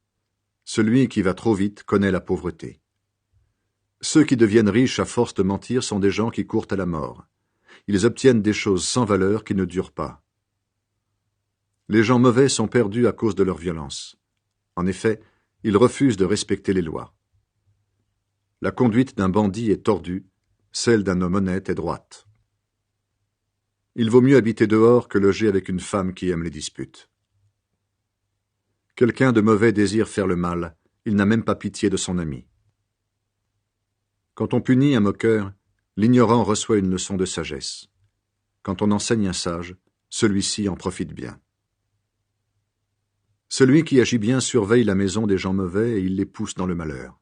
Celui qui va trop vite connaît la pauvreté. Ceux qui deviennent riches à force de mentir sont des gens qui courent à la mort. Ils obtiennent des choses sans valeur qui ne durent pas. Les gens mauvais sont perdus à cause de leur violence. En effet, ils refusent de respecter les lois. La conduite d'un bandit est tordue, celle d'un homme honnête est droite. Il vaut mieux habiter dehors que loger avec une femme qui aime les disputes. Quelqu'un de mauvais désire faire le mal, il n'a même pas pitié de son ami. Quand on punit un moqueur, l'ignorant reçoit une leçon de sagesse. Quand on enseigne un sage, celui-ci en profite bien. Celui qui agit bien surveille la maison des gens mauvais et il les pousse dans le malheur.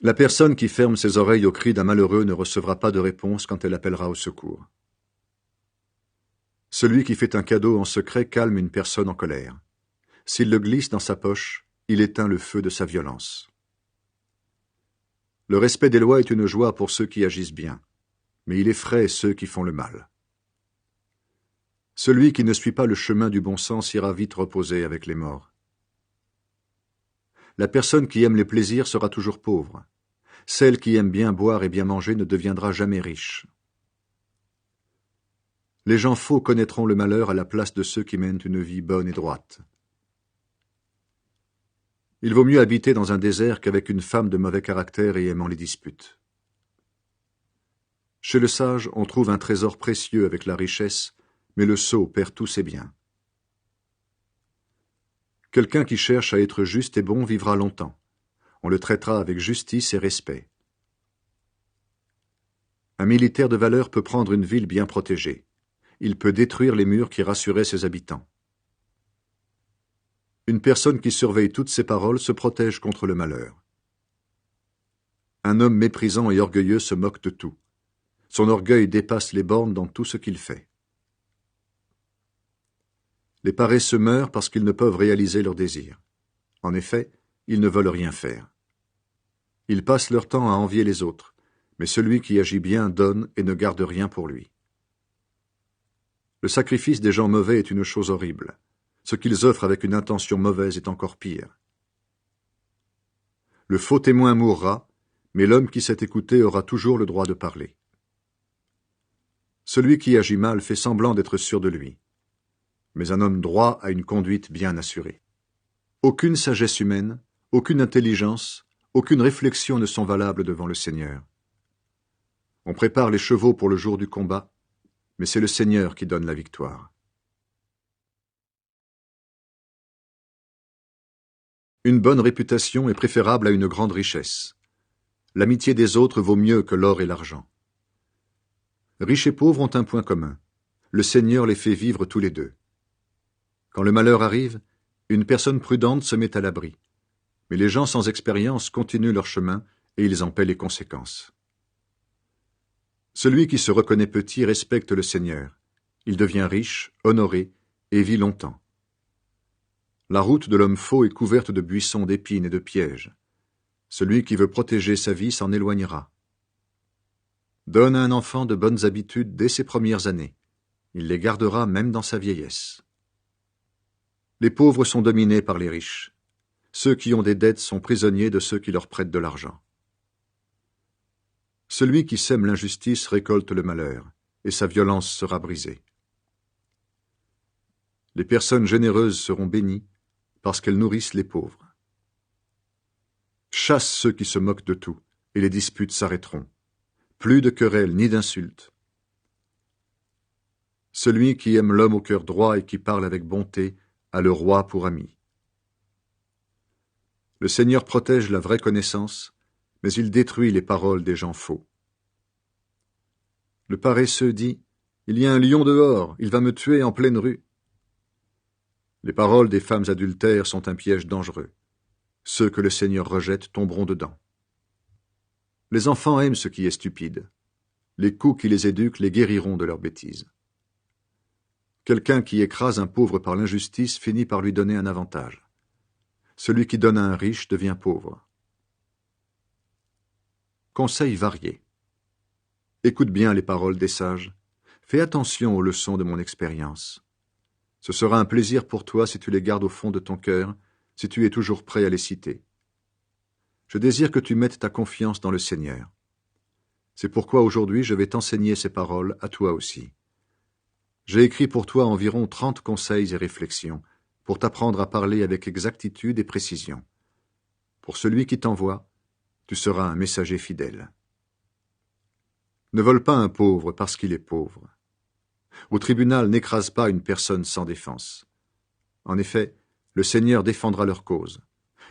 La personne qui ferme ses oreilles aux cris d'un malheureux ne recevra pas de réponse quand elle appellera au secours. Celui qui fait un cadeau en secret calme une personne en colère. S'il le glisse dans sa poche, il éteint le feu de sa violence. Le respect des lois est une joie pour ceux qui agissent bien, mais il effraie ceux qui font le mal. Celui qui ne suit pas le chemin du bon sens ira vite reposer avec les morts. La personne qui aime les plaisirs sera toujours pauvre. Celle qui aime bien boire et bien manger ne deviendra jamais riche. Les gens faux connaîtront le malheur à la place de ceux qui mènent une vie bonne et droite. Il vaut mieux habiter dans un désert qu'avec une femme de mauvais caractère et aimant les disputes. Chez le sage, on trouve un trésor précieux avec la richesse, mais le sot perd tous ses biens. Quelqu'un qui cherche à être juste et bon vivra longtemps. On le traitera avec justice et respect. Un militaire de valeur peut prendre une ville bien protégée. Il peut détruire les murs qui rassuraient ses habitants. Une personne qui surveille toutes ses paroles se protège contre le malheur. Un homme méprisant et orgueilleux se moque de tout. Son orgueil dépasse les bornes dans tout ce qu'il fait. Les paresseux meurent parce qu'ils ne peuvent réaliser leurs désirs. En effet, ils ne veulent rien faire. Ils passent leur temps à envier les autres, mais celui qui agit bien donne et ne garde rien pour lui. Le sacrifice des gens mauvais est une chose horrible. Ce qu'ils offrent avec une intention mauvaise est encore pire. Le faux témoin mourra, mais l'homme qui sait écouter aura toujours le droit de parler. Celui qui agit mal fait semblant d'être sûr de lui. Mais un homme droit a une conduite bien assurée. Aucune sagesse humaine, aucune intelligence, aucune réflexion ne sont valables devant le Seigneur. On prépare les chevaux pour le jour du combat, mais c'est le Seigneur qui donne la victoire. Une bonne réputation est préférable à une grande richesse. L'amitié des autres vaut mieux que l'or et l'argent. Riches et pauvres ont un point commun. Le Seigneur les fait vivre tous les deux. Quand le malheur arrive, une personne prudente se met à l'abri. Mais les gens sans expérience continuent leur chemin et ils en paient les conséquences. Celui qui se reconnaît petit respecte le Seigneur. Il devient riche, honoré et vit longtemps. La route de l'homme faux est couverte de buissons, d'épines et de pièges. Celui qui veut protéger sa vie s'en éloignera. Donne à un enfant de bonnes habitudes dès ses premières années. Il les gardera même dans sa vieillesse. Les pauvres sont dominés par les riches. Ceux qui ont des dettes sont prisonniers de ceux qui leur prêtent de l'argent. Celui qui sème l'injustice récolte le malheur, et sa violence sera brisée. Les personnes généreuses seront bénies, parce qu'elles nourrissent les pauvres. Chasse ceux qui se moquent de tout, et les disputes s'arrêteront. Plus de querelles ni d'insultes. Celui qui aime l'homme au cœur droit et qui parle avec bonté a le roi pour ami. Le Seigneur protège la vraie connaissance, mais il détruit les paroles des gens faux. Le paresseux dit « Il y a un lion dehors, il va me tuer en pleine rue. » Les paroles des femmes adultères sont un piège dangereux. Ceux que le Seigneur rejette tomberont dedans. Les enfants aiment ce qui est stupide. Les coups qui les éduquent les guériront de leurs bêtises. Quelqu'un qui écrase un pauvre par l'injustice finit par lui donner un avantage. Celui qui donne à un riche devient pauvre. Conseils variés. Écoute bien les paroles des sages. Fais attention aux leçons de mon expérience. Ce sera un plaisir pour toi si tu les gardes au fond de ton cœur, si tu es toujours prêt à les citer. Je désire que tu mettes ta confiance dans le Seigneur. C'est pourquoi aujourd'hui je vais t'enseigner ces paroles à toi aussi. J'ai écrit pour toi environ 30 conseils et réflexions, pour t'apprendre à parler avec exactitude et précision. Pour celui qui t'envoie, tu seras un messager fidèle. Ne vole pas un pauvre parce qu'il est pauvre. Au tribunal, n'écrase pas une personne sans défense. En effet, le Seigneur défendra leur cause.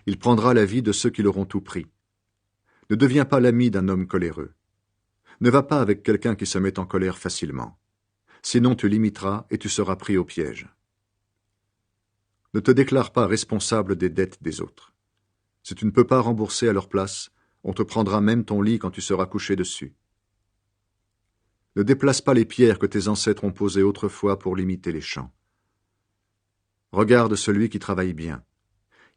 Il prendra la vie de ceux qui l'auront tout pris. Ne deviens pas l'ami d'un homme coléreux. Ne va pas avec quelqu'un qui se met en colère facilement. Sinon tu l'imiteras et tu seras pris au piège. Ne te déclare pas responsable des dettes des autres. Si tu ne peux pas rembourser à leur place, on te prendra même ton lit quand tu seras couché dessus. Ne déplace pas les pierres que tes ancêtres ont posées autrefois pour limiter les champs. Regarde celui qui travaille bien.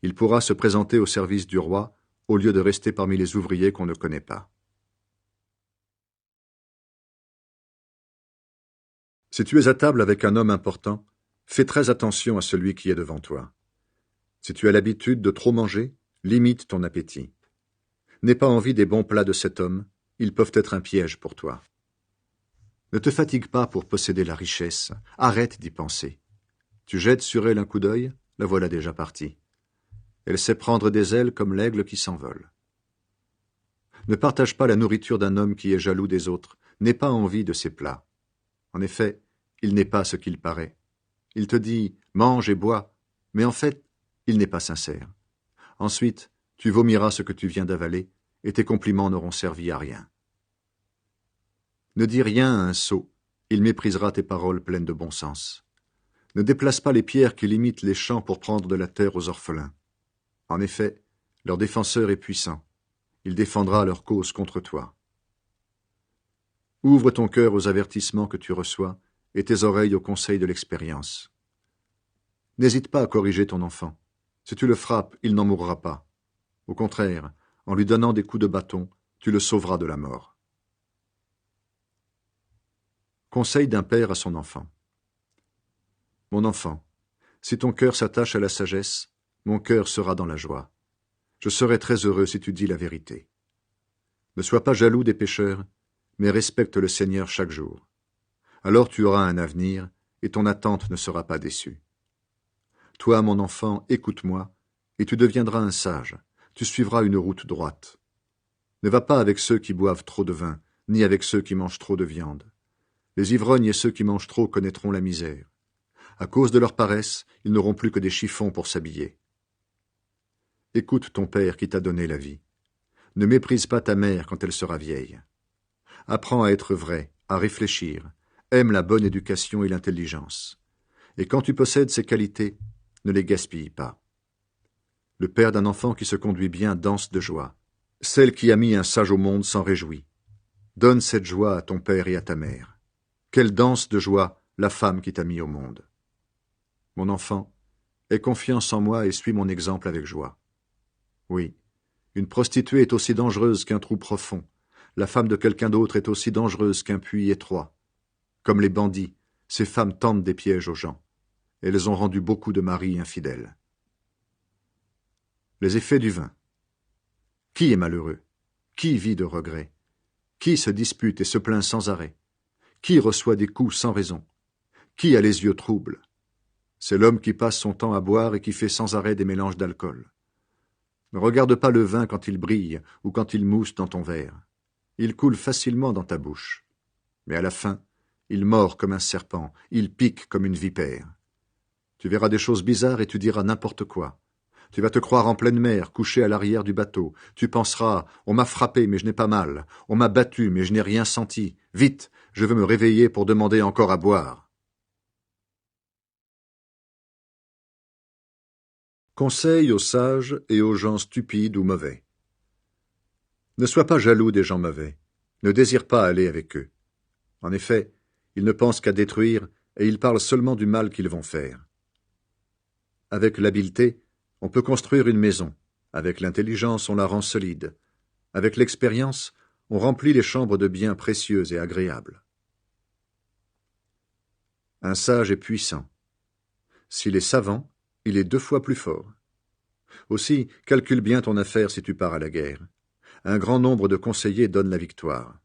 Il pourra se présenter au service du roi au lieu de rester parmi les ouvriers qu'on ne connaît pas. Si tu es à table avec un homme important, fais très attention à celui qui est devant toi. Si tu as l'habitude de trop manger, limite ton appétit. N'aie pas envie des bons plats de cet homme, ils peuvent être un piège pour toi. Ne te fatigue pas pour posséder la richesse, arrête d'y penser. Tu jettes sur elle un coup d'œil, la voilà déjà partie. Elle sait prendre des ailes comme l'aigle qui s'envole. Ne partage pas la nourriture d'un homme qui est jaloux des autres, n'aie pas envie de ces plats. En effet, il n'est pas ce qu'il paraît. Il te dit « mange et bois », mais en fait, il n'est pas sincère. Ensuite, tu vomiras ce que tu viens d'avaler, et tes compliments n'auront servi à rien. Ne dis rien à un sot, il méprisera tes paroles pleines de bon sens. Ne déplace pas les pierres qui limitent les champs pour prendre de la terre aux orphelins. En effet, leur défenseur est puissant. Il défendra leur cause contre toi. Ouvre ton cœur aux avertissements que tu reçois et tes oreilles aux conseils de l'expérience. N'hésite pas à corriger ton enfant. Si tu le frappes, il n'en mourra pas. Au contraire, en lui donnant des coups de bâton, tu le sauveras de la mort. Conseil d'un père à son enfant. Mon enfant, si ton cœur s'attache à la sagesse, mon cœur sera dans la joie. Je serai très heureux si tu dis la vérité. Ne sois pas jaloux des pécheurs, mais respecte le Seigneur chaque jour. Alors tu auras un avenir, et ton attente ne sera pas déçue. Toi, mon enfant, écoute-moi, et tu deviendras un sage, tu suivras une route droite. Ne va pas avec ceux qui boivent trop de vin, ni avec ceux qui mangent trop de viande. Les ivrognes et ceux qui mangent trop connaîtront la misère. À cause de leur paresse, ils n'auront plus que des chiffons pour s'habiller. Écoute ton père qui t'a donné la vie. Ne méprise pas ta mère quand elle sera vieille. Apprends à être vrai, à réfléchir, aime la bonne éducation et l'intelligence. Et quand tu possèdes ces qualités, ne les gaspille pas. Le père d'un enfant qui se conduit bien danse de joie. Celle qui a mis un sage au monde s'en réjouit. Donne cette joie à ton père et à ta mère. Quelle danse de joie la femme qui t'a mis au monde. Mon enfant, aie confiance en moi et suis mon exemple avec joie. Oui, une prostituée est aussi dangereuse qu'un trou profond. La femme de quelqu'un d'autre est aussi dangereuse qu'un puits étroit. Comme les bandits, ces femmes tendent des pièges aux gens. Elles ont rendu beaucoup de maris infidèles. Les effets du vin. Qui est malheureux? Qui vit de regrets? Qui se dispute et se plaint sans arrêt? Qui reçoit des coups sans raison? Qui a les yeux troubles? C'est l'homme qui passe son temps à boire et qui fait sans arrêt des mélanges d'alcool. Ne regarde pas le vin quand il brille ou quand il mousse dans ton verre. Il coule facilement dans ta bouche. Mais à la fin, il mord comme un serpent, il pique comme une vipère. Tu verras des choses bizarres et tu diras n'importe quoi. Tu vas te croire en pleine mer, couché à l'arrière du bateau. Tu penseras « On m'a frappé, mais je n'ai pas mal. On m'a battu, mais je n'ai rien senti. Vite, je veux me réveiller pour demander encore à boire. » Conseil aux sages et aux gens stupides ou mauvais. Ne sois pas jaloux des gens mauvais. Ne désire pas aller avec eux. En effet, ils ne pensent qu'à détruire et ils parlent seulement du mal qu'ils vont faire. Avec l'habileté, on peut construire une maison. Avec l'intelligence, on la rend solide. Avec l'expérience, on remplit les chambres de biens précieux et agréables. Un sage est puissant. S'il est savant, il est 2 fois plus fort. Aussi, calcule bien ton affaire si tu pars à la guerre. Un grand nombre de conseillers donne la victoire.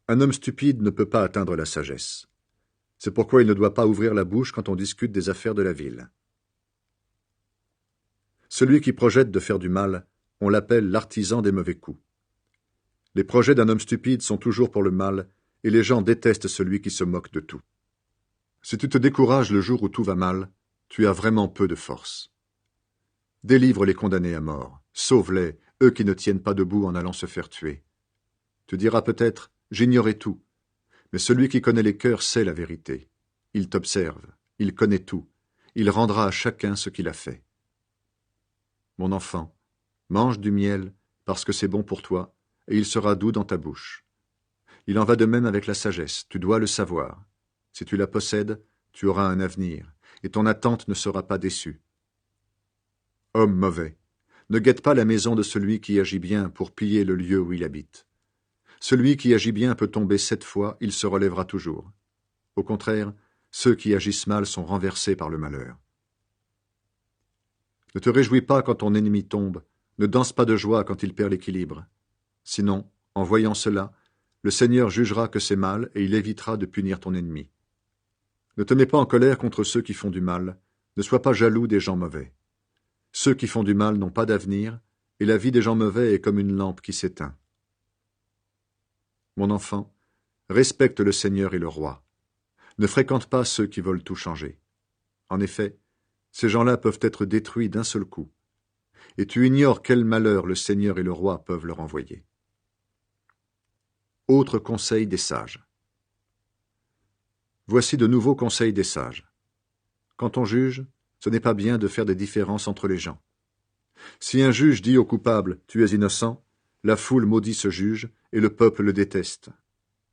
Un homme stupide ne peut pas atteindre la sagesse. C'est pourquoi il ne doit pas ouvrir la bouche quand on discute des affaires de la ville. Celui qui projette de faire du mal, on l'appelle l'artisan des mauvais coups. Les projets d'un homme stupide sont toujours pour le mal, et les gens détestent celui qui se moque de tout. Si tu te décourages le jour où tout va mal, tu as vraiment peu de force. Délivre les condamnés à mort, sauve-les, eux qui ne tiennent pas debout en allant se faire tuer. Tu diras peut-être, j'ignorais tout, mais celui qui connaît les cœurs sait la vérité. Il t'observe, il connaît tout, il rendra à chacun ce qu'il a fait. Mon enfant, mange du miel, parce que c'est bon pour toi, et il sera doux dans ta bouche. Il en va de même avec la sagesse, tu dois le savoir. Si tu la possèdes, tu auras un avenir, et ton attente ne sera pas déçue. Homme mauvais, ne guette pas la maison de celui qui agit bien pour piller le lieu où il habite. Celui qui agit bien peut tomber 7 fois, il se relèvera toujours. Au contraire, ceux qui agissent mal sont renversés par le malheur. Ne te réjouis pas quand ton ennemi tombe, ne danse pas de joie quand il perd l'équilibre. Sinon, en voyant cela, le Seigneur jugera que c'est mal et il évitera de punir ton ennemi. Ne te mets pas en colère contre ceux qui font du mal, ne sois pas jaloux des gens mauvais. Ceux qui font du mal n'ont pas d'avenir, et la vie des gens mauvais est comme une lampe qui s'éteint. Mon enfant, respecte le Seigneur et le roi. Ne fréquente pas ceux qui veulent tout changer. En effet, ces gens-là peuvent être détruits d'un seul coup. Et tu ignores quel malheur le Seigneur et le roi peuvent leur envoyer. Autre conseil des sages. Voici de nouveaux conseils des sages. Quand on juge, ce n'est pas bien de faire des différences entre les gens. Si un juge dit au coupable « tu es innocent », la foule maudit ce juge et le peuple le déteste.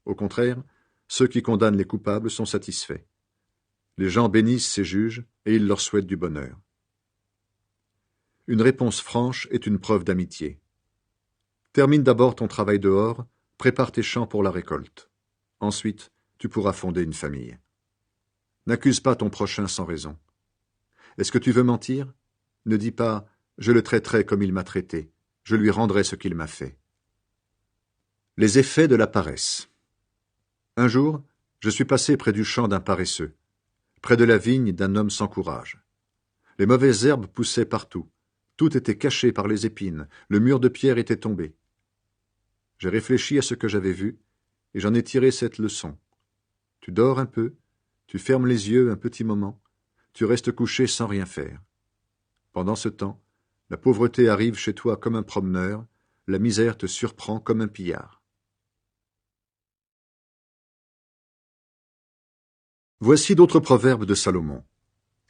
Au contraire, ceux qui condamnent les coupables sont satisfaits. Les gens bénissent ces juges et ils leur souhaitent du bonheur. Une réponse franche est une preuve d'amitié. Termine d'abord ton travail dehors, prépare tes champs pour la récolte. Ensuite, tu pourras fonder une famille. N'accuse pas ton prochain sans raison. Est-ce que tu veux mentir? Ne dis pas « je le traiterai comme il m'a traité, je lui rendrai ce qu'il m'a fait ». Les effets de la paresse. Un jour, je suis passé près du champ d'un paresseux, près de la vigne d'un homme sans courage. Les mauvaises herbes poussaient partout, tout était caché par les épines, le mur de pierre était tombé. J'ai réfléchi à ce que j'avais vu, et j'en ai tiré cette leçon. Tu dors un peu, tu fermes les yeux un petit moment, tu restes couché sans rien faire. Pendant ce temps, la pauvreté arrive chez toi comme un promeneur, la misère te surprend comme un pillard. Voici d'autres proverbes de Salomon.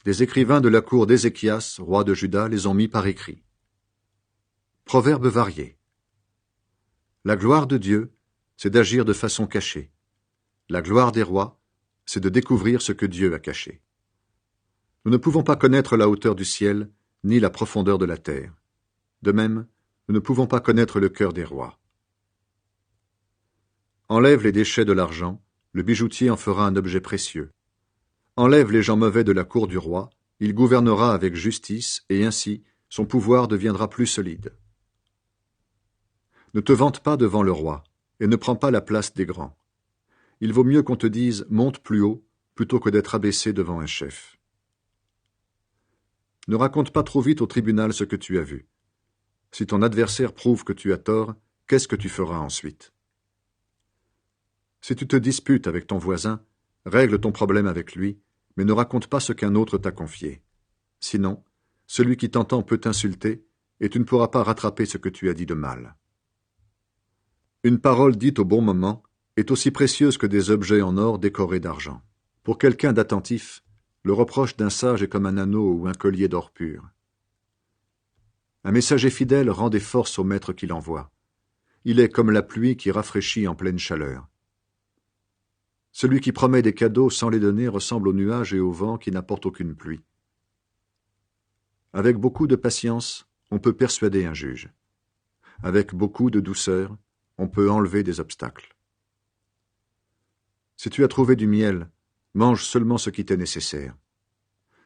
Des écrivains de la cour d'Ézéchias, roi de Juda, les ont mis par écrit. Proverbes variés. La gloire de Dieu, c'est d'agir de façon cachée. La gloire des rois, c'est de découvrir ce que Dieu a caché. Nous ne pouvons pas connaître la hauteur du ciel, ni la profondeur de la terre. De même, nous ne pouvons pas connaître le cœur des rois. Enlève les déchets de l'argent, le bijoutier en fera un objet précieux. Enlève les gens mauvais de la cour du roi, il gouvernera avec justice, et ainsi son pouvoir deviendra plus solide. Ne te vante pas devant le roi, et ne prends pas la place des grands. Il vaut mieux qu'on te dise « monte plus haut » plutôt que d'être abaissé devant un chef. Ne raconte pas trop vite au tribunal ce que tu as vu. Si ton adversaire prouve que tu as tort, qu'est-ce que tu feras ensuite? Si tu te disputes avec ton voisin, règle ton problème avec lui, mais ne raconte pas ce qu'un autre t'a confié. Sinon, celui qui t'entend peut t'insulter, et tu ne pourras pas rattraper ce que tu as dit de mal. Une parole dite au bon moment est aussi précieuse que des objets en or décorés d'argent. Pour quelqu'un d'attentif, le reproche d'un sage est comme un anneau ou un collier d'or pur. Un messager fidèle rend des forces au maître qui l'envoie. Il est comme la pluie qui rafraîchit en pleine chaleur. Celui qui promet des cadeaux sans les donner ressemble aux nuages et au vent qui n'apportent aucune pluie. Avec beaucoup de patience, on peut persuader un juge. Avec beaucoup de douceur, on peut enlever des obstacles. Si tu as trouvé du miel, mange seulement ce qui t'est nécessaire.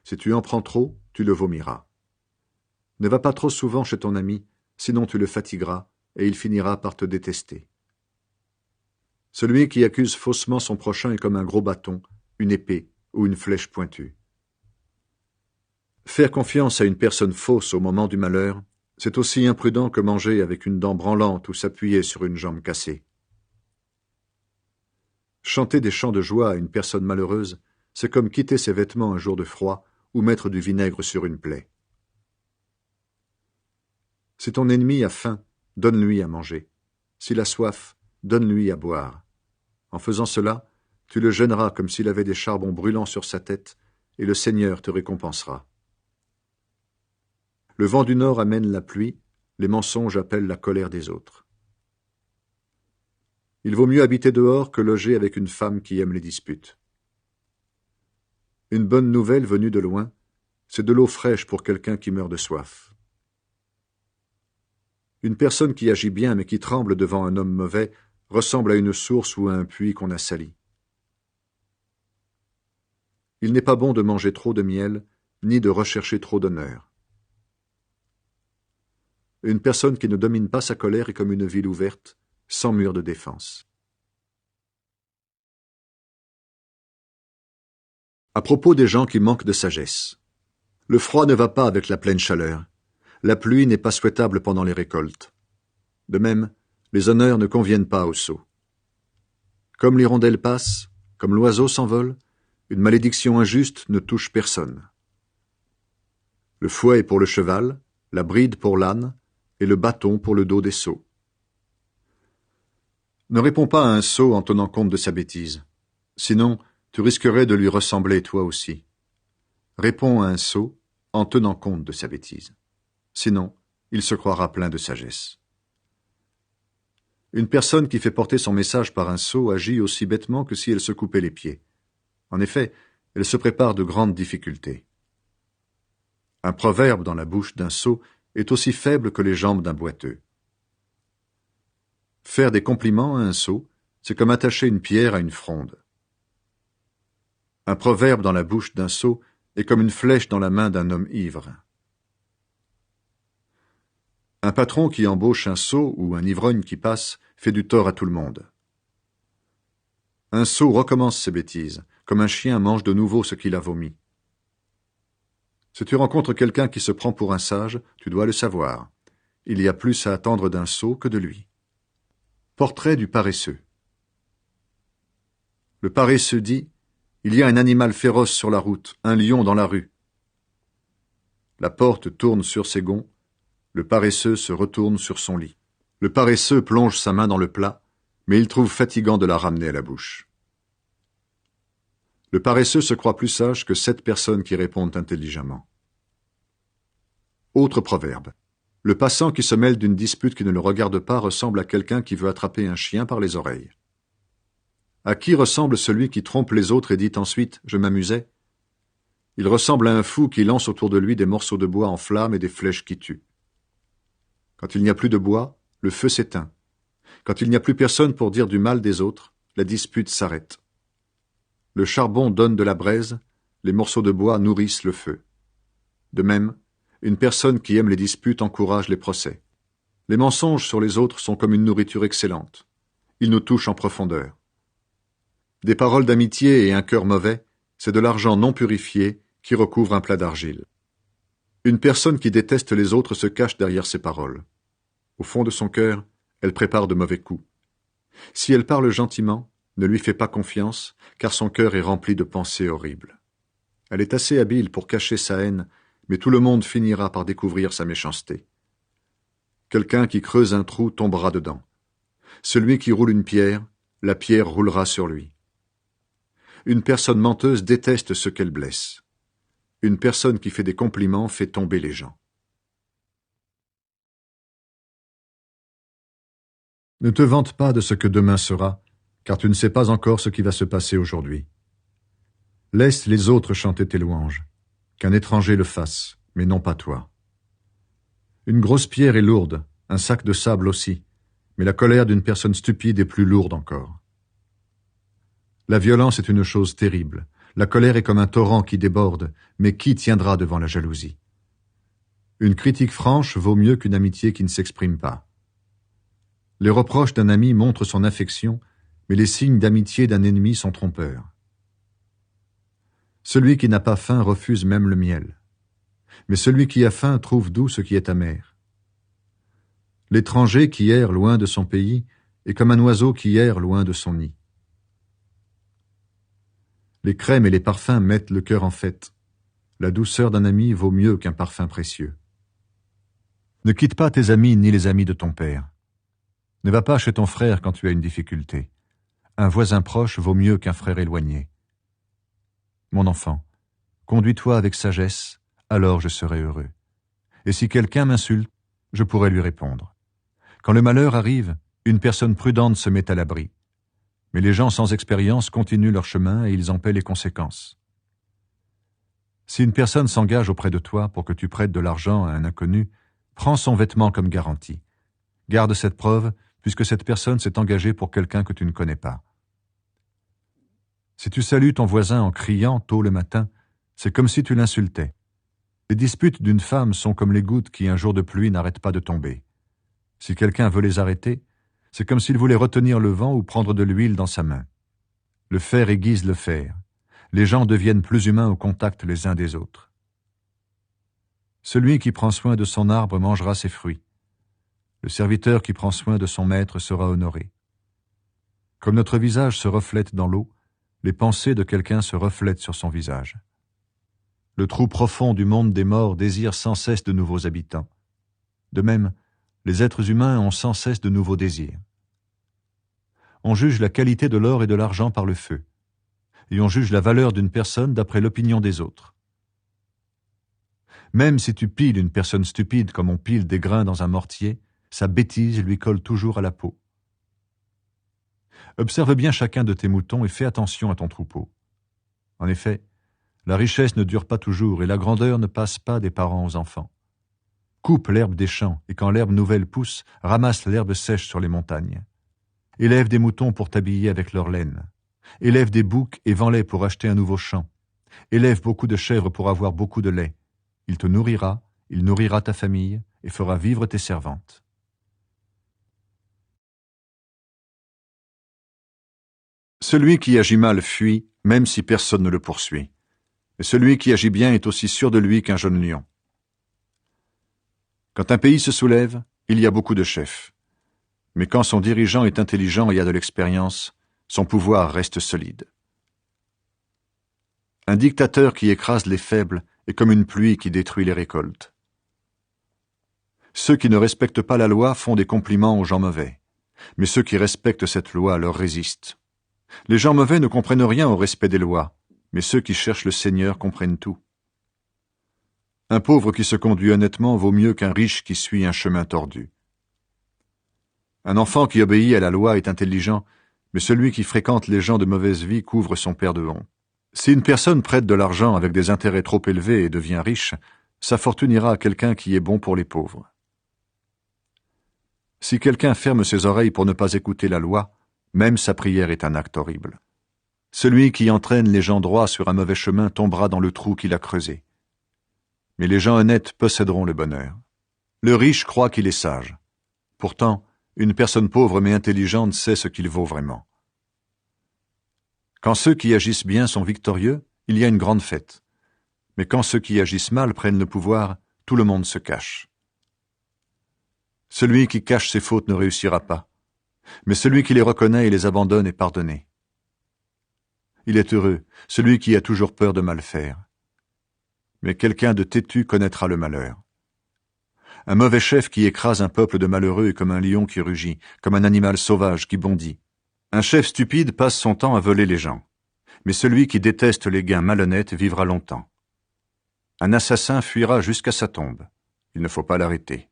Si tu en prends trop, tu le vomiras. Ne va pas trop souvent chez ton ami, sinon tu le fatigueras, et il finira par te détester. Celui qui accuse faussement son prochain est comme un gros bâton, une épée ou une flèche pointue. Faire confiance à une personne fausse au moment du malheur, c'est aussi imprudent que manger avec une dent branlante ou s'appuyer sur une jambe cassée. Chanter des chants de joie à une personne malheureuse, c'est comme quitter ses vêtements un jour de froid ou mettre du vinaigre sur une plaie. Si ton ennemi a faim, donne-lui à manger. S'il a soif, donne-lui à boire. En faisant cela, tu le gêneras comme s'il avait des charbons brûlants sur sa tête, et le Seigneur te récompensera. Le vent du nord amène la pluie, les mensonges appellent la colère des autres. Il vaut mieux habiter dehors que loger avec une femme qui aime les disputes. Une bonne nouvelle venue de loin, c'est de l'eau fraîche pour quelqu'un qui meurt de soif. Une personne qui agit bien mais qui tremble devant un homme mauvais ressemble à une source ou à un puits qu'on a sali. Il n'est pas bon de manger trop de miel, ni de rechercher trop d'honneur. Une personne qui ne domine pas sa colère est comme une ville ouverte, sans mur de défense. À propos des gens qui manquent de sagesse. Le froid ne va pas avec la pleine chaleur. La pluie n'est pas souhaitable pendant les récoltes. De même, les honneurs ne conviennent pas aux sots. Comme l'hirondelle passe, comme l'oiseau s'envole, une malédiction injuste ne touche personne. Le fouet est pour le cheval, la bride pour l'âne, et le bâton pour le dos des sots. Ne réponds pas à un sot en tenant compte de sa bêtise. Sinon, tu risquerais de lui ressembler toi aussi. Réponds à un sot en tenant compte de sa bêtise. Sinon, il se croira plein de sagesse. Une personne qui fait porter son message par un sot agit aussi bêtement que si elle se coupait les pieds. En effet, elle se prépare de grandes difficultés. Un proverbe dans la bouche d'un sot est aussi faible que les jambes d'un boiteux. Faire des compliments à un sot, c'est comme attacher une pierre à une fronde. Un proverbe dans la bouche d'un sot est comme une flèche dans la main d'un homme ivre. Un patron qui embauche un sot ou un ivrogne qui passe fait du tort à tout le monde. Un sot recommence ses bêtises, comme un chien mange de nouveau ce qu'il a vomi. Si tu rencontres quelqu'un qui se prend pour un sage, tu dois le savoir. Il y a plus à attendre d'un sot que de lui. Portrait du paresseux. Le paresseux dit « Il y a un animal féroce sur la route, un lion dans la rue. » La porte tourne sur ses gonds, le paresseux se retourne sur son lit. Le paresseux plonge sa main dans le plat, mais il trouve fatigant de la ramener à la bouche. Le paresseux se croit plus sage que 7 personnes qui répondent intelligemment. Autre proverbe. Le passant qui se mêle d'une dispute qui ne le regarde pas ressemble à quelqu'un qui veut attraper un chien par les oreilles. À qui ressemble celui qui trompe les autres et dit ensuite « je m'amusais » Il ressemble à un fou qui lance autour de lui des morceaux de bois en flammes et des flèches qui tuent. Quand il n'y a plus de bois, le feu s'éteint. Quand il n'y a plus personne pour dire du mal des autres, la dispute s'arrête. Le charbon donne de la braise, les morceaux de bois nourrissent le feu. De même, une personne qui aime les disputes encourage les procès. Les mensonges sur les autres sont comme une nourriture excellente. Ils nous touchent en profondeur. Des paroles d'amitié et un cœur mauvais, c'est de l'argent non purifié qui recouvre un plat d'argile. Une personne qui déteste les autres se cache derrière ses paroles. Au fond de son cœur, elle prépare de mauvais coups. Si elle parle gentiment, ne lui fais pas confiance, car son cœur est rempli de pensées horribles. Elle est assez habile pour cacher sa haine, mais tout le monde finira par découvrir sa méchanceté. Quelqu'un qui creuse un trou tombera dedans. Celui qui roule une pierre, la pierre roulera sur lui. Une personne menteuse déteste ce qu'elle blesse. Une personne qui fait des compliments fait tomber les gens. Ne te vante pas de ce que demain sera, car tu ne sais pas encore ce qui va se passer aujourd'hui. Laisse les autres chanter tes louanges, qu'un étranger le fasse, mais non pas toi. Une grosse pierre est lourde, un sac de sable aussi, mais la colère d'une personne stupide est plus lourde encore. La violence est une chose terrible. La colère est comme un torrent qui déborde, mais qui tiendra devant la jalousie? Une critique franche vaut mieux qu'une amitié qui ne s'exprime pas. Les reproches d'un ami montrent son affection, mais les signes d'amitié d'un ennemi sont trompeurs. Celui qui n'a pas faim refuse même le miel. Mais celui qui a faim trouve doux ce qui est amer. L'étranger qui erre loin de son pays est comme un oiseau qui erre loin de son nid. Les crèmes et les parfums mettent le cœur en fête. La douceur d'un ami vaut mieux qu'un parfum précieux. Ne quitte pas tes amis ni les amis de ton père. Ne va pas chez ton frère quand tu as une difficulté. Un voisin proche vaut mieux qu'un frère éloigné. Mon enfant, conduis-toi avec sagesse, alors je serai heureux. Et si quelqu'un m'insulte, je pourrai lui répondre. Quand le malheur arrive, une personne prudente se met à l'abri. Mais les gens sans expérience continuent leur chemin et ils en paient les conséquences. Si une personne s'engage auprès de toi pour que tu prêtes de l'argent à un inconnu, prends son vêtement comme garantie. Garde cette preuve, puisque cette personne s'est engagée pour quelqu'un que tu ne connais pas. Si tu salues ton voisin en criant tôt le matin, c'est comme si tu l'insultais. Les disputes d'une femme sont comme les gouttes qui, un jour de pluie, n'arrêtent pas de tomber. Si quelqu'un veut les arrêter, c'est comme s'il voulait retenir le vent ou prendre de l'huile dans sa main. Le fer aiguise le fer. Les gens deviennent plus humains au contact les uns des autres. Celui qui prend soin de son arbre mangera ses fruits. Le serviteur qui prend soin de son maître sera honoré. Comme notre visage se reflète dans l'eau, les pensées de quelqu'un se reflètent sur son visage. Le trou profond du monde des morts désire sans cesse de nouveaux habitants. De même, les êtres humains ont sans cesse de nouveaux désirs. On juge la qualité de l'or et de l'argent par le feu, et on juge la valeur d'une personne d'après l'opinion des autres. Même si tu piles une personne stupide comme on pile des grains dans un mortier, sa bêtise lui colle toujours à la peau. Observe bien chacun de tes moutons et fais attention à ton troupeau. En effet, la richesse ne dure pas toujours et la grandeur ne passe pas des parents aux enfants. Coupe l'herbe des champs et quand l'herbe nouvelle pousse, ramasse l'herbe sèche sur les montagnes. Élève des moutons pour t'habiller avec leur laine. Élève des boucs et vends-les pour acheter un nouveau champ. Élève beaucoup de chèvres pour avoir beaucoup de lait. Il te nourrira, il nourrira ta famille et fera vivre tes servantes. Celui qui agit mal fuit, même si personne ne le poursuit. Et celui qui agit bien est aussi sûr de lui qu'un jeune lion. Quand un pays se soulève, il y a beaucoup de chefs. Mais quand son dirigeant est intelligent et a de l'expérience, son pouvoir reste solide. Un dictateur qui écrase les faibles est comme une pluie qui détruit les récoltes. Ceux qui ne respectent pas la loi font des compliments aux gens mauvais, mais ceux qui respectent cette loi leur résistent. Les gens mauvais ne comprennent rien au respect des lois, mais ceux qui cherchent le Seigneur comprennent tout. Un pauvre qui se conduit honnêtement vaut mieux qu'un riche qui suit un chemin tordu. Un enfant qui obéit à la loi est intelligent, mais celui qui fréquente les gens de mauvaise vie couvre son père de honte. Si une personne prête de l'argent avec des intérêts trop élevés et devient riche, sa fortune ira à quelqu'un qui est bon pour les pauvres. Si quelqu'un ferme ses oreilles pour ne pas écouter la loi, même sa prière est un acte horrible. Celui qui entraîne les gens droits sur un mauvais chemin tombera dans le trou qu'il a creusé. Mais les gens honnêtes posséderont le bonheur. Le riche croit qu'il est sage. Pourtant, une personne pauvre mais intelligente sait ce qu'il vaut vraiment. Quand ceux qui agissent bien sont victorieux, il y a une grande fête. Mais quand ceux qui agissent mal prennent le pouvoir, tout le monde se cache. Celui qui cache ses fautes ne réussira pas, mais celui qui les reconnaît et les abandonne est pardonné. Il est heureux, celui qui a toujours peur de mal faire. Mais quelqu'un de têtu connaîtra le malheur. Un mauvais chef qui écrase un peuple de malheureux est comme un lion qui rugit, comme un animal sauvage qui bondit. Un chef stupide passe son temps à voler les gens, mais celui qui déteste les gains malhonnêtes vivra longtemps. Un assassin fuira jusqu'à sa tombe. Il ne faut pas l'arrêter.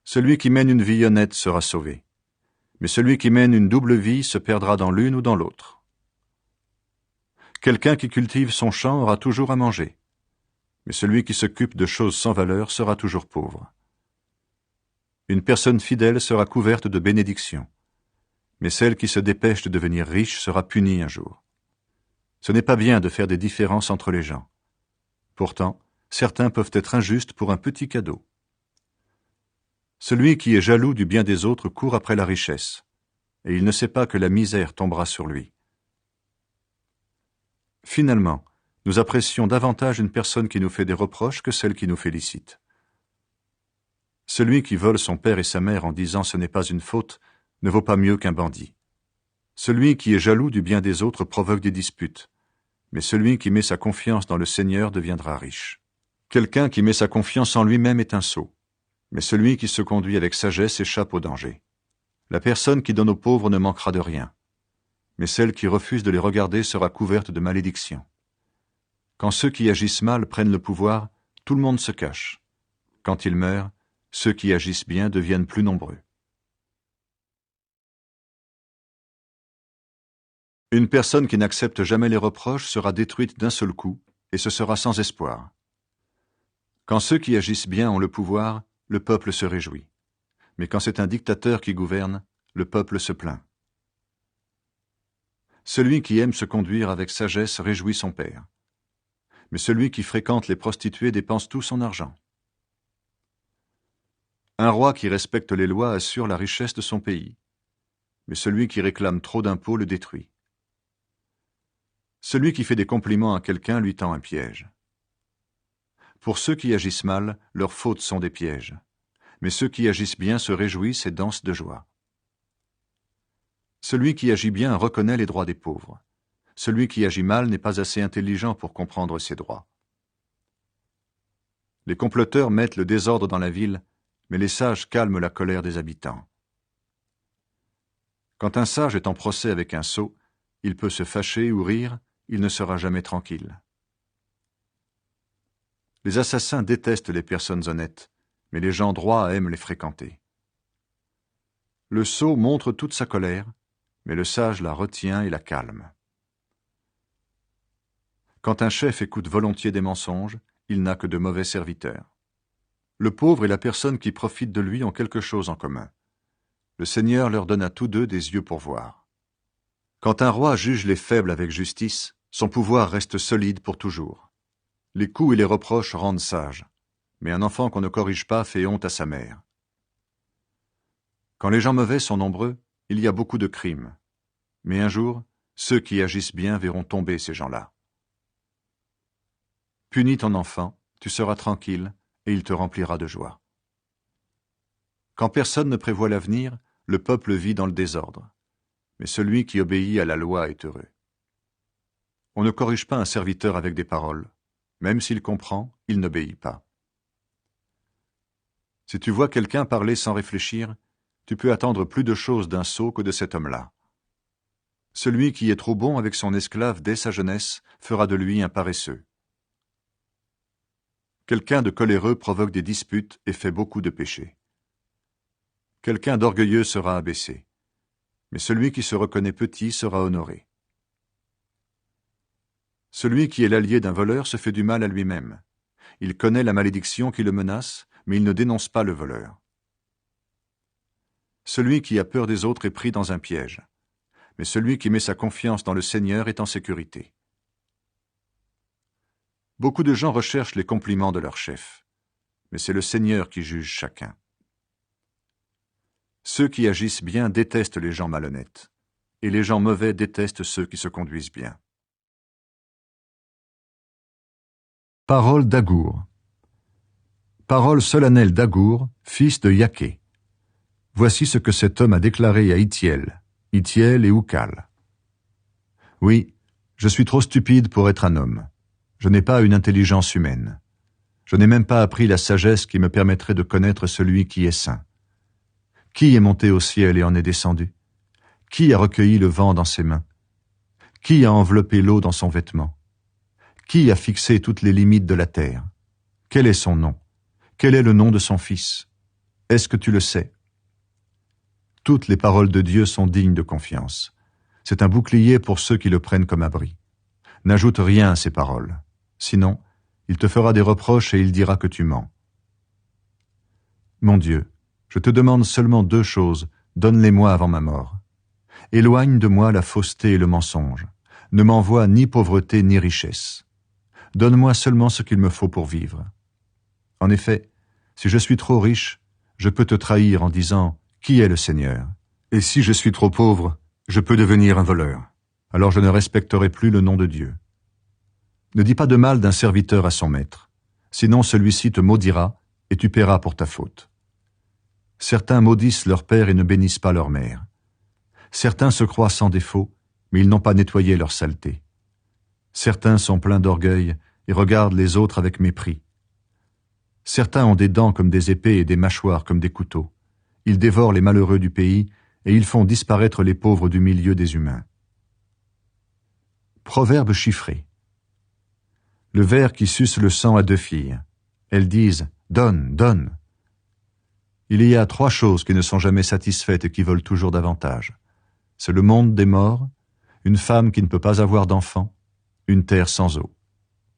Celui qui mène une vie honnête sera sauvé, mais celui qui mène une double vie se perdra dans l'une ou dans l'autre. Quelqu'un qui cultive son champ aura toujours à manger, mais celui qui s'occupe de choses sans valeur sera toujours pauvre. Une personne fidèle sera couverte de bénédictions, mais celle qui se dépêche de devenir riche sera punie un jour. Ce n'est pas bien de faire des différences entre les gens. Pourtant, certains peuvent être injustes pour un petit cadeau. Celui qui est jaloux du bien des autres court après la richesse, et il ne sait pas que la misère tombera sur lui. Finalement, nous apprécions davantage une personne qui nous fait des reproches que celle qui nous félicite. Celui qui vole son père et sa mère en disant « ce n'est pas une faute » ne vaut pas mieux qu'un bandit. Celui qui est jaloux du bien des autres provoque des disputes, mais celui qui met sa confiance dans le Seigneur deviendra riche. Quelqu'un qui met sa confiance en lui-même est un sot, mais celui qui se conduit avec sagesse échappe au danger. La personne qui donne aux pauvres ne manquera de rien, mais celle qui refuse de les regarder sera couverte de malédictions. Quand ceux qui agissent mal prennent le pouvoir, tout le monde se cache. Quand ils meurent, ceux qui agissent bien deviennent plus nombreux. Une personne qui n'accepte jamais les reproches sera détruite d'un seul coup, et ce sera sans espoir. Quand ceux qui agissent bien ont le pouvoir, le peuple se réjouit. Mais quand c'est un dictateur qui gouverne, le peuple se plaint. Celui qui aime se conduire avec sagesse réjouit son père. Mais celui qui fréquente les prostituées dépense tout son argent. Un roi qui respecte les lois assure la richesse de son pays, mais celui qui réclame trop d'impôts le détruit. Celui qui fait des compliments à quelqu'un lui tend un piège. Pour ceux qui agissent mal, leurs fautes sont des pièges, mais ceux qui agissent bien se réjouissent et dansent de joie. Celui qui agit bien reconnaît les droits des pauvres. Celui qui agit mal n'est pas assez intelligent pour comprendre ses droits. Les comploteurs mettent le désordre dans la ville, mais les sages calment la colère des habitants. Quand un sage est en procès avec un sot, il peut se fâcher ou rire, il ne sera jamais tranquille. Les assassins détestent les personnes honnêtes, mais les gens droits aiment les fréquenter. Le sot montre toute sa colère, mais le sage la retient et la calme. Quand un chef écoute volontiers des mensonges, il n'a que de mauvais serviteurs. Le pauvre et la personne qui profite de lui ont quelque chose en commun. Le Seigneur leur donne à tous deux des yeux pour voir. Quand un roi juge les faibles avec justice, son pouvoir reste solide pour toujours. Les coups et les reproches rendent sage, mais un enfant qu'on ne corrige pas fait honte à sa mère. Quand les gens mauvais sont nombreux, il y a beaucoup de crimes. Mais un jour, ceux qui agissent bien verront tomber ces gens-là. Punis ton enfant, tu seras tranquille, et il te remplira de joie. Quand personne ne prévoit l'avenir, le peuple vit dans le désordre. Mais celui qui obéit à la loi est heureux. On ne corrige pas un serviteur avec des paroles. Même s'il comprend, il n'obéit pas. Si tu vois quelqu'un parler sans réfléchir, tu peux attendre plus de choses d'un sot que de cet homme-là. Celui qui est trop bon avec son esclave dès sa jeunesse fera de lui un paresseux. Quelqu'un de coléreux provoque des disputes et fait beaucoup de péchés. Quelqu'un d'orgueilleux sera abaissé, mais celui qui se reconnaît petit sera honoré. Celui qui est l'allié d'un voleur se fait du mal à lui-même. Il connaît la malédiction qui le menace, mais il ne dénonce pas le voleur. Celui qui a peur des autres est pris dans un piège, mais celui qui met sa confiance dans le Seigneur est en sécurité. Beaucoup de gens recherchent les compliments de leur chef, mais c'est le Seigneur qui juge chacun. Ceux qui agissent bien détestent les gens malhonnêtes, et les gens mauvais détestent ceux qui se conduisent bien. Parole d'Agour. Parole solennelle d'Agour, fils de Yaké. Voici ce que cet homme a déclaré à Itiel et Ucal. Oui, je suis trop stupide pour être un homme. Je n'ai pas une intelligence humaine. Je n'ai même pas appris la sagesse qui me permettrait de connaître celui qui est saint. Qui est monté au ciel et en est descendu? Qui a recueilli le vent dans ses mains? Qui a enveloppé l'eau dans son vêtement? Qui a fixé toutes les limites de la terre? Quel est son nom? Quel est le nom de son fils? Est-ce que tu le sais? Toutes les paroles de Dieu sont dignes de confiance. C'est un bouclier pour ceux qui le prennent comme abri. N'ajoute rien à ces paroles. Sinon, il te fera des reproches et il dira que tu mens. Mon Dieu, je te demande seulement 2 choses, donne-les-moi avant ma mort. Éloigne de moi la fausseté et le mensonge. Ne m'envoie ni pauvreté ni richesse. Donne-moi seulement ce qu'il me faut pour vivre. En effet, si je suis trop riche, je peux te trahir en disant « Qui est le Seigneur ?» Et si je suis trop pauvre, je peux devenir un voleur. Alors je ne respecterai plus le nom de Dieu. Ne dis pas de mal d'un serviteur à son maître, sinon celui-ci te maudira et tu paieras pour ta faute. Certains maudissent leur père et ne bénissent pas leur mère. Certains se croient sans défaut, mais ils n'ont pas nettoyé leur saleté. Certains sont pleins d'orgueil et regardent les autres avec mépris. Certains ont des dents comme des épées et des mâchoires comme des couteaux. Ils dévorent les malheureux du pays et ils font disparaître les pauvres du milieu des humains. Proverbe chiffré. Le ver qui suce le sang a 2 filles. Elles disent « Donne, donne ». Il y a 3 choses qui ne sont jamais satisfaites et qui veulent toujours davantage. C'est le monde des morts, une femme qui ne peut pas avoir d'enfant, une terre sans eau.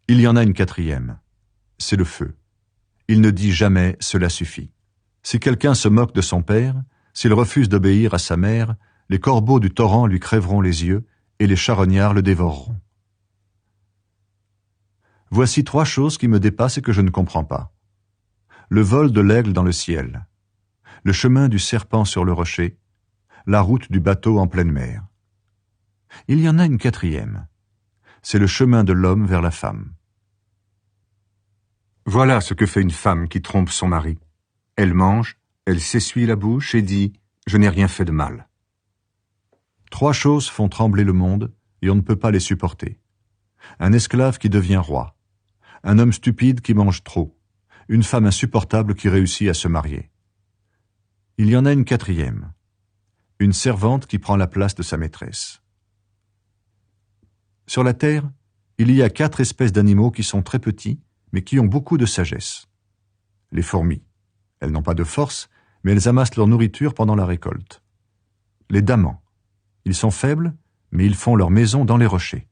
Il y en a une 4e. C'est le feu. Il ne dit jamais « cela suffit ». Si quelqu'un se moque de son père, s'il refuse d'obéir à sa mère, les corbeaux du torrent lui crèveront les yeux et les charognards le dévoreront. Voici 3 choses qui me dépassent et que je ne comprends pas. Le vol de l'aigle dans le ciel, le chemin du serpent sur le rocher, la route du bateau en pleine mer. Il y en a une 4e. C'est le chemin de l'homme vers la femme. Voilà ce que fait une femme qui trompe son mari. Elle mange, elle s'essuie la bouche et dit « Je n'ai rien fait de mal ». 3 choses font trembler le monde, et on ne peut pas les supporter. Un esclave qui devient roi, un homme stupide qui mange trop, une femme insupportable qui réussit à se marier. Il y en a une 4e, une servante qui prend la place de sa maîtresse. Sur la terre, il y a 4 espèces d'animaux qui sont très petits, mais qui ont beaucoup de sagesse. Les fourmis. Elles n'ont pas de force, mais elles amassent leur nourriture pendant la récolte. Les damans. Ils sont faibles, mais ils font leur maison dans les rochers.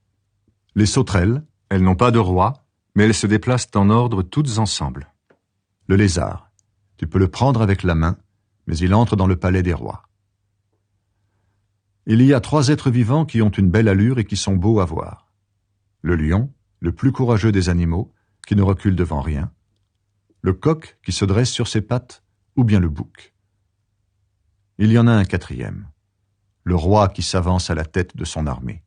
Les sauterelles. Elles n'ont pas de roi, mais elles se déplacent en ordre toutes ensemble. Le lézard. Tu peux le prendre avec la main, mais il entre dans le palais des rois. Il y a 3 êtres vivants qui ont une belle allure et qui sont beaux à voir. Le lion, le plus courageux des animaux, qui ne recule devant rien. Le coq, qui se dresse sur ses pattes, ou bien le bouc. Il y en a un 4e, le roi qui s'avance à la tête de son armée.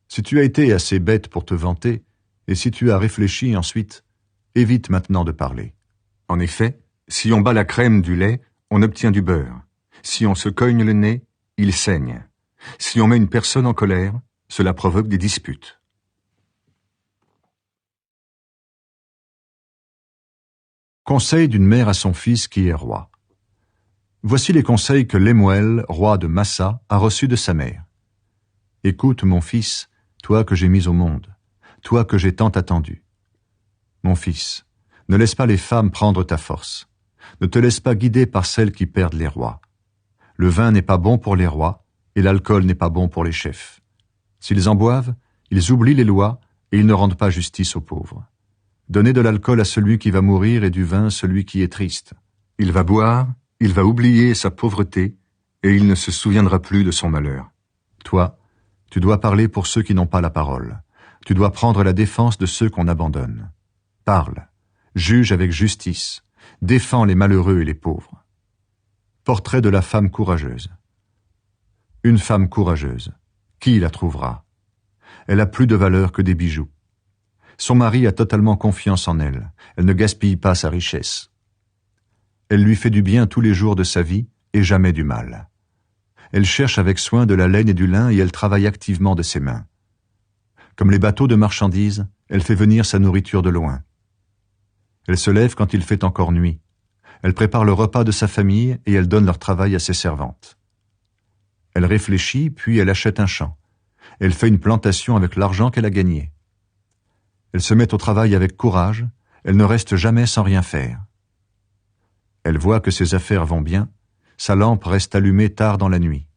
Si tu as été assez bête pour te vanter, et si tu as réfléchi ensuite, évite maintenant de parler. En effet, si on bat la crème du lait, on obtient du beurre. Si on se cogne le nez, il saigne. Si on met une personne en colère, cela provoque des disputes. Conseil d'une mère à son fils qui est roi. Voici les conseils que Lemuel, roi de Massa, a reçus de sa mère. Écoute, mon fils, toi que j'ai mis au monde, toi que j'ai tant attendu. Mon fils, ne laisse pas les femmes prendre ta force. Ne te laisse pas guider par celles qui perdent les rois. Le vin n'est pas bon pour les rois, et l'alcool n'est pas bon pour les chefs. S'ils en boivent, ils oublient les lois, et ils ne rendent pas justice aux pauvres. Donnez de l'alcool à celui qui va mourir et du vin à celui qui est triste. Il va boire, il va oublier sa pauvreté, et il ne se souviendra plus de son malheur. Toi, tu dois parler pour ceux qui n'ont pas la parole. Tu dois prendre la défense de ceux qu'on abandonne. Parle, juge avec justice, défends les malheureux et les pauvres. Portrait de la femme courageuse. Une femme courageuse, qui la trouvera? Elle a plus de valeur que des bijoux. Son mari a totalement confiance en elle. Elle ne gaspille pas sa richesse. Elle lui fait du bien tous les jours de sa vie et jamais du mal. Elle cherche avec soin de la laine et du lin et elle travaille activement de ses mains. Comme les bateaux de marchandises, elle fait venir sa nourriture de loin. Elle se lève quand il fait encore nuit. Elle prépare le repas de sa famille et elle donne leur travail à ses servantes. Elle réfléchit, puis elle achète un champ. Elle fait une plantation avec l'argent qu'elle a gagné. Elle se met au travail avec courage, elle ne reste jamais sans rien faire. Elle voit que ses affaires vont bien, sa lampe reste allumée tard dans la nuit.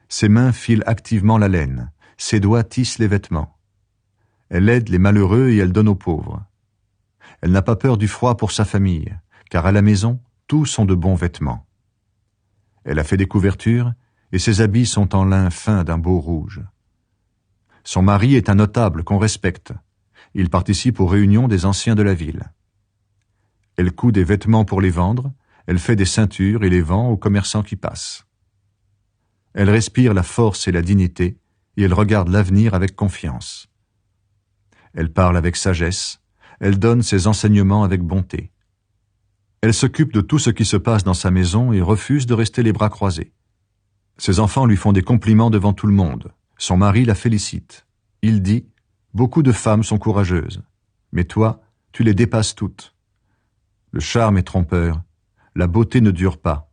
Ses mains filent activement la laine, ses doigts tissent les vêtements. Elle aide les malheureux et elle donne aux pauvres. Elle n'a pas peur du froid pour sa famille, car à la maison, tous sont de bons vêtements. Elle a fait des couvertures, et ses habits sont en lin fin d'un beau rouge. Son mari est un notable qu'on respecte. Il participe aux réunions des anciens de la ville. Elle coud des vêtements pour les vendre, elle fait des ceintures et les vend aux commerçants qui passent. Elle respire la force et la dignité, et elle regarde l'avenir avec confiance. Elle parle avec sagesse, elle donne ses enseignements avec bonté. Elle s'occupe de tout ce qui se passe dans sa maison et refuse de rester les bras croisés. Ses enfants lui font des compliments devant tout le monde. Son mari la félicite. Il dit « Beaucoup de femmes sont courageuses, mais toi, tu les dépasses toutes. Le charme est trompeur, la beauté ne dure pas.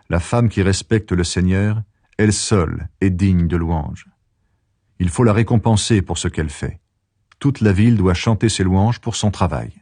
La femme qui respecte le Seigneur, elle seule est digne de louange. Il faut la récompenser pour ce qu'elle fait. Toute la ville doit chanter ses louanges pour son travail. »